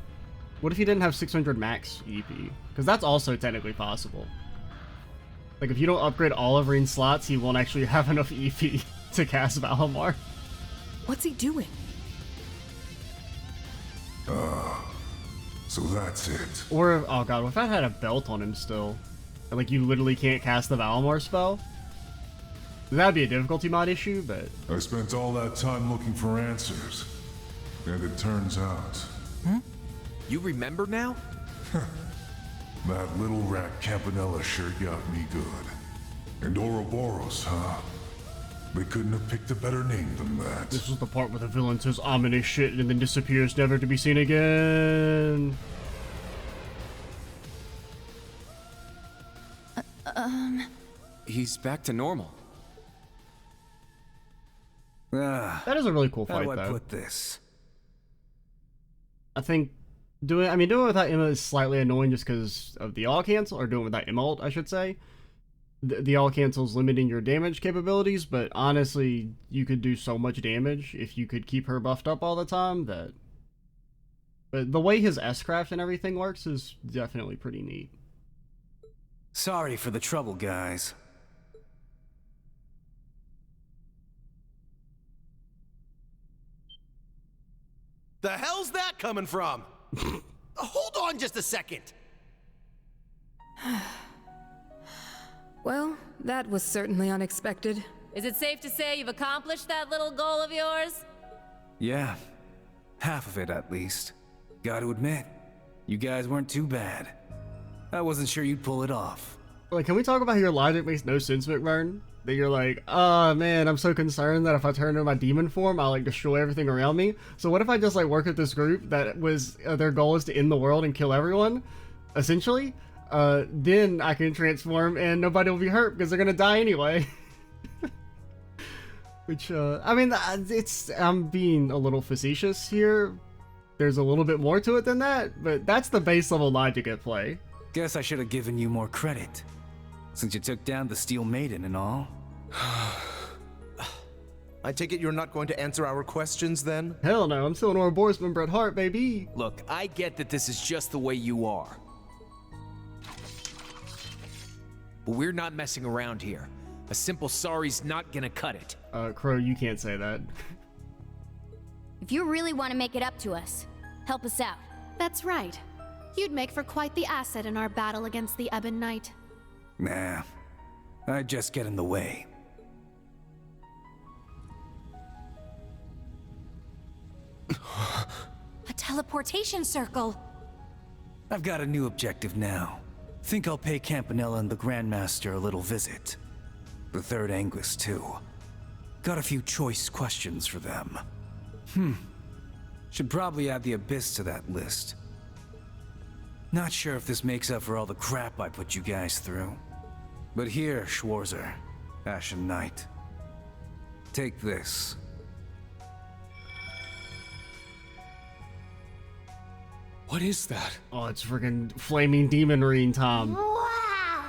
What if he didn't have 600 max EP? Because that's also technically possible. Like if you don't upgrade all of Reen's slots, he won't actually have enough EP to cast Valimar. What's he doing? So that's it. Or, oh god, what if I had a belt on him still? And like you literally can't cast the Valimar spell? That'd be a difficulty mod issue, but... I spent all that time looking for answers. And it turns out... You remember now? That little rat Campanella sure got me good. And Ouroboros, huh? They couldn't have picked a better name than that. This is the part where the villain says ominous shit and then disappears, never to be seen again. He's back to normal. That is a really cool fight, how do I though. put this? I think doing it without Emma is slightly annoying just because of the all cancel, or doing it without Emma ult, I should say. The all cancel is limiting your damage capabilities, but honestly, you could do so much damage if you could keep her buffed up all the time that. But the way his S-craft and everything works is definitely pretty neat. Sorry for the trouble, guys. The hell's that coming from? Hold on just a second. Well, that was certainly unexpected. Is it safe to say you've accomplished that little goal of yours? Yeah, half of it at least. Gotta admit, you guys weren't too bad. I wasn't sure you'd pull it off. Like, can we talk about how your logic makes no sense, McBurn? That you're like, oh man, I'm so concerned that if I turn into my demon form, I'll like destroy everything around me. So what if I just like work with this group that was, their goal is to end the world and kill everyone, essentially? Then I can transform and nobody will be hurt because they're gonna die anyway. Which, I mean, I'm being a little facetious here. There's a little bit more to it than that, but that's the base level logic at play. Guess I should have given you more credit, since you took down the Steel Maiden and all. I take it you're not going to answer our questions then? Hell no, I'm still an Ouroboros member at heart, baby. Look, I get that this is just the way you are. But we're not messing around here. A simple sorry's not gonna cut it. Crow, you can't say that. If you really want to make it up to us, help us out. That's right. You'd make for quite the asset in our battle against the Ebon Knight. Nah, I'd just get in the way. A teleportation circle. I've got a new objective now. Think I'll pay Campanella and the Grandmaster a little visit. The Third Angus, too. Got a few choice questions for them. Should probably add the Abyss to that list. Not sure if this makes up for all the crap I put you guys through. But here, Schwarzer, Ashen Knight. Take this. What is that? Oh, it's friggin' flaming demonry, Tom. Wow!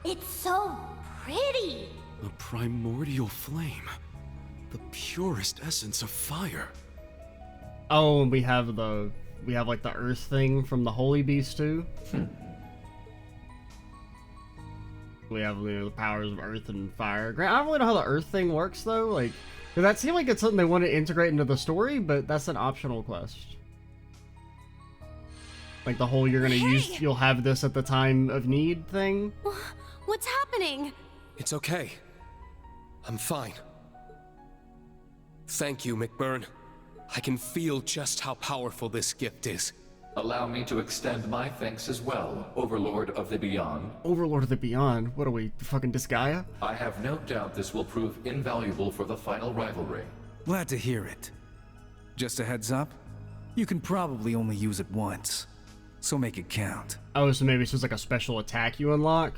It's so pretty! A primordial flame. The purest essence of fire. Oh, and we have like the earth thing from the Holy Beast too. We have the powers of earth and fire. I don't really know how the earth thing works though. Like, 'cause that seemed like it's something they want to integrate into the story, but that's an optional quest. Like the whole you're gonna use, you'll have this at the time of need thing. What's happening? It's okay. I'm fine. Thank you, McBurn. I can feel just how powerful this gift is. Allow me to extend my thanks as well, Overlord of the Beyond. Overlord of the Beyond? What are we, fucking Disgaea? I have no doubt this will prove invaluable for the final rivalry. Glad to hear it. Just a heads up, you can probably only use it once, so make it count. Oh, so maybe it's just like a special attack you unlock?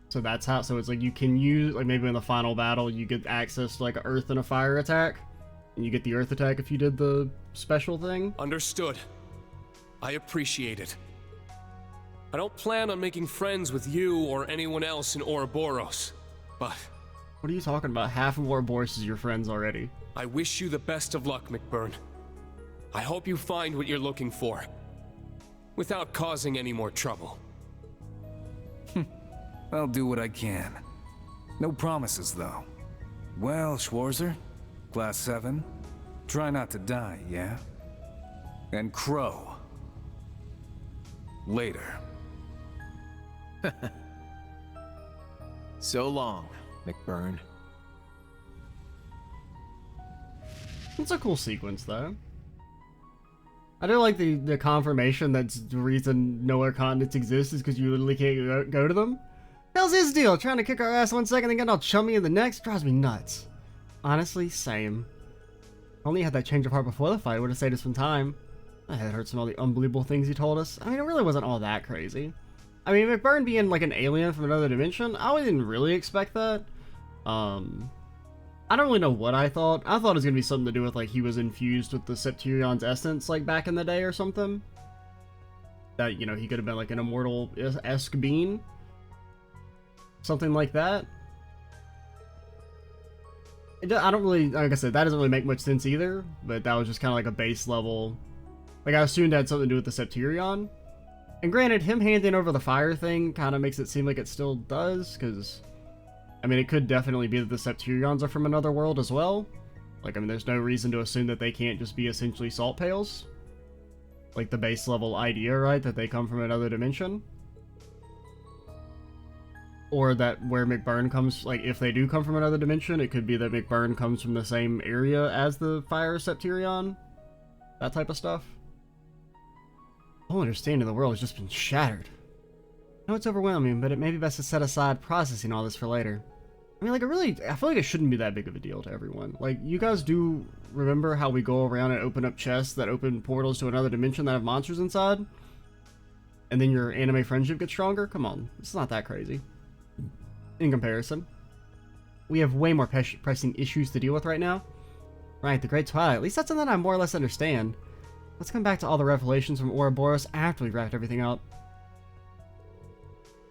So that's how, so it's like you can use, like maybe in the final battle you get access to like an earth and a fire attack? And you get the earth attack if you did the special thing? Understood. I appreciate it. I don't plan on making friends with you or anyone else in Ouroboros, but... What are you talking about? Half of Ouroboros is your friends already. I wish you the best of luck, McBurn. I hope you find what you're looking for, without causing any more trouble. I'll do what I can. No promises, though. Well, Schwarzer, Class 7, try not to die, yeah? And Crow. Later. So long, McBurn. It's a cool sequence, though. I do like the confirmation that's the reason no other continents exist is because you literally can't go to them. How's his deal? Trying to kick our ass one second and getting all chummy in the next? Drives me nuts. Honestly, same. Only had that change of heart before the fight, would have saved us some time. I had heard some of the unbelievable things he told us. I mean, it really wasn't all that crazy. I mean, McBurn being like an alien from another dimension, I didn't really expect that. I don't really know what I thought. I thought it was going to be something to do with like he was infused with the Septurion's essence like back in the day or something. That, you know, he could have been like an immortal-esque being. Something like that. I don't really, like I said, that doesn't really make much sense either, but that was just kind of like a base level. Like, I assumed that had something to do with the Septurion. And granted, him handing over the fire thing kind of makes it seem like it still does, because, I mean, it could definitely be that the Septurions are from another world as well. Like, I mean, there's no reason to assume that they can't just be essentially salt pails. Like, the base level idea, right, that they come from another dimension. Or that where McBurn comes, like, if they do come from another dimension, it could be that McBurn comes from the same area as the Fire Septurion. That type of stuff. The whole understanding of the world has just been shattered. I know it's overwhelming, but it may be best to set aside processing all this for later. I mean, like, I feel like it shouldn't be that big of a deal to everyone. Like, you guys do remember how we go around and open up chests that open portals to another dimension that have monsters inside? And then your anime friendship gets stronger? Come on, it's not that crazy. In comparison, we have way more pressing issues to deal with right now. Right, the Great Twilight. At least that's something I more or less understand. Let's come back to all the revelations from Ouroboros after we've wrapped everything up.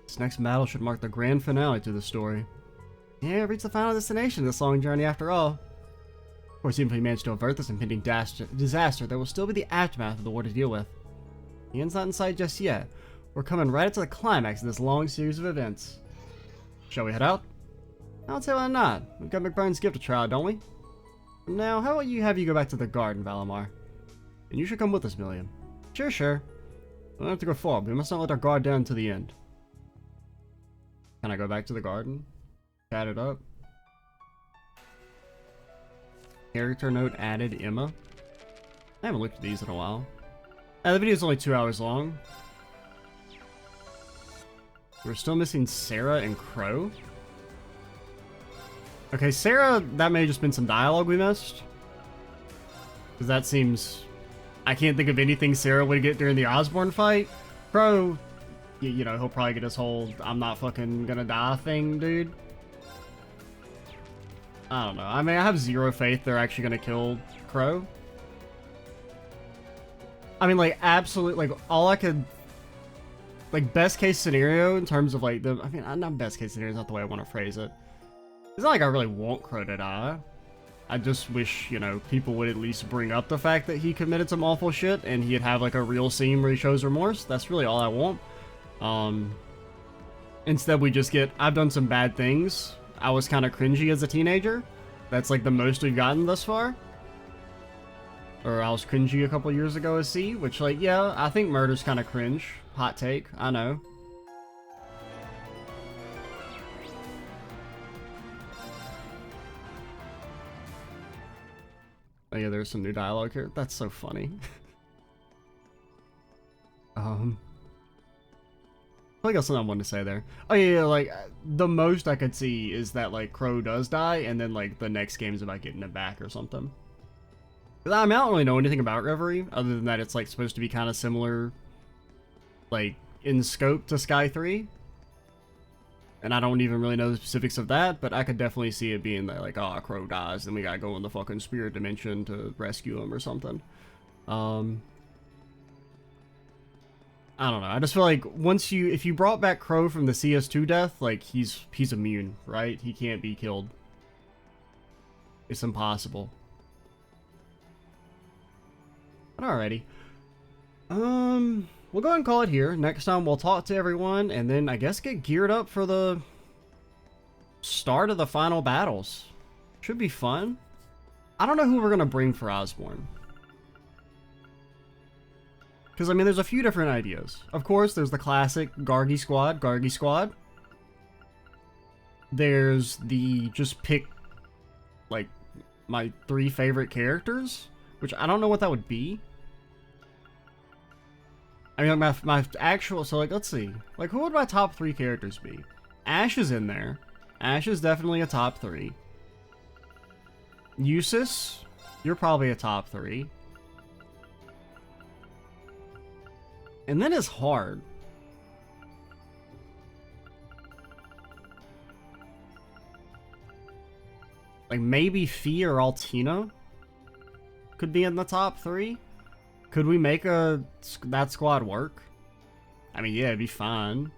This next battle should mark the grand finale to the story. Yeah, reach the final destination of this long journey after all. Of course, even if we manage to avert this impending disaster, there will still be the aftermath of the war to deal with. The end's not in sight just yet. We're coming right up to the climax of this long series of events. Shall we head out? I'll say why not. We've got McBurn's gift to try out, don't we? Now, how about you go back to the garden, Valimar? And you should come with us, Million. Sure. We don't have to go far, but we must not let our guard down to the end. Can I go back to the garden? Chat it up. Character note added, Emma. I haven't looked at these in a while. The video's only 2 hours long. We're still missing Sarah and Crow. Okay, Sarah, that may have just been some dialogue we missed. Because that seems... I can't think of anything Sarah would get during the Osborne fight. Crow, you know, he'll probably get his whole I'm not fucking gonna die thing, dude. I don't know. I mean, I have zero faith they're actually gonna kill Crow. I mean, like, absolutely, like, all I could... Like, best case scenario in terms of, like, the... I mean, not best case scenario, is not the way I want to phrase it. It's not like I really want Crow to die. I just wish, you know, people would at least bring up the fact that he committed some awful shit and he'd have, like, a real scene where he shows remorse. That's really all I want. Instead, we just get, I've done some bad things. I was kind of cringy as a teenager. That's, like, the most we've gotten thus far. Or I was cringy a couple years ago as C, which, like, yeah, I think murder's kind of cringe. Hot take, I know. Oh yeah, there's some new dialogue here. That's so funny. I got something I wanted to say there. Oh yeah, like, the most I could see is that, like, Crow does die, and then, like, the next game is about getting it back or something. I mean, I don't really know anything about Rivalry, other than that it's, like, supposed to be kind of similar, like, in scope to Sky 3. And I don't even really know the specifics of that, but I could definitely see it being that, like, oh, Crow dies, then we gotta go in the fucking spirit dimension to rescue him or something. I don't know. I just feel like if you brought back Crow from the CS2 death, like, he's immune, right? He can't be killed. It's impossible. But alrighty. We'll go ahead and call it here. Next time we'll talk to everyone and then I guess get geared up for the start of the final battles. Should be fun. I don't know who we're gonna bring for Osborne. Because, I mean, there's a few different ideas. Of course, there's the classic Gargi Squad. There's the just pick, like, my 3 favorite characters, which I don't know what that would be. I mean, like, my actual, so, like, let's see. Like, who would my top 3 characters be? Ash is in there. Ash is definitely a top 3. Eustace, you're probably a top 3. And then it's hard. Like maybe Fee or Altina could be in the top 3. Could we make that squad work? I mean, yeah, it'd be fine.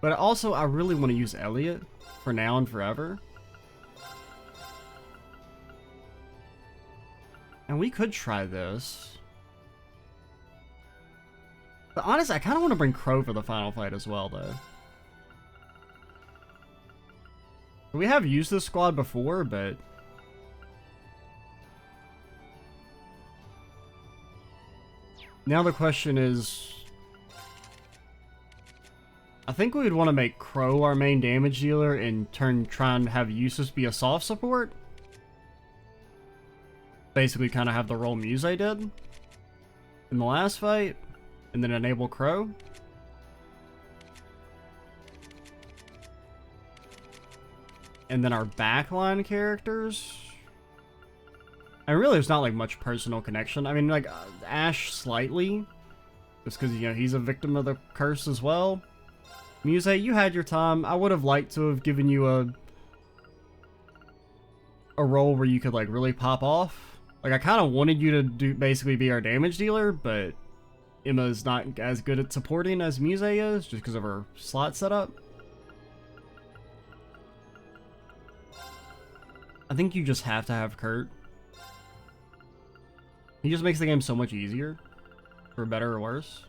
But also, I really want to use Elliot for now and forever. And we could try this. But honestly, I kind of want to bring Crow for the final fight as well, though. We have used this squad before, but... now the question is... I think we would want to make Crow our main damage dealer and try and have Eustace be a soft support. Basically kind of have the role Muse did in the last fight, and then enable Crow. And then our backline characters, and really there's not like much personal connection. I mean, like Ash slightly, just because, you know, he's a victim of the curse as well. Muse, you had your time. I would have liked to have given you a role where you could like really pop off. Like, I kind of wanted you to basically be our damage dealer, but Emma's not as good at supporting as Muse is, just because of her slot setup. I think you just have to have Kurt. He just makes the game so much easier, for better or worse.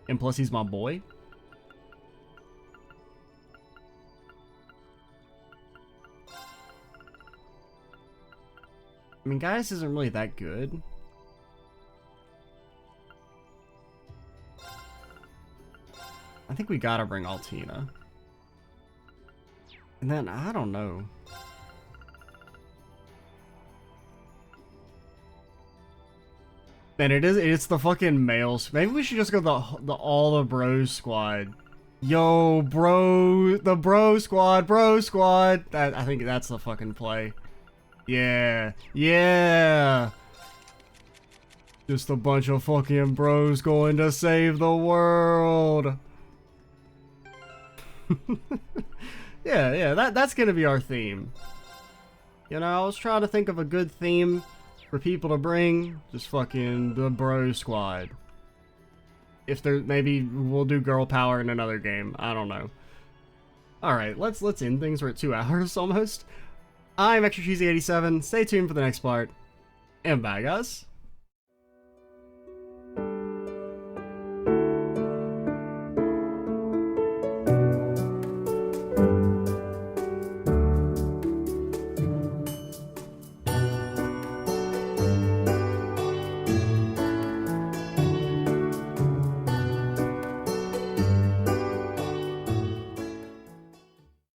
And plus, he's my boy. I mean, Gaius isn't really that good. I think we gotta bring Altina. And then, I don't know. And it's the fucking males. Maybe we should just go the all the bros squad. Yo, bro, the bro squad. I think that's the fucking play. Yeah, yeah. Just a bunch of fucking bros going to save the world. Yeah, that's gonna be our theme. You know, I was trying to think of a good theme for people to bring. Just fucking the bro squad. If there, maybe we'll do girl power in another game. I don't know. Alright, let's end things. We're at 2 hours almost. I'm Extra Cheesy 87. Stay tuned for the next part. And bye, guys.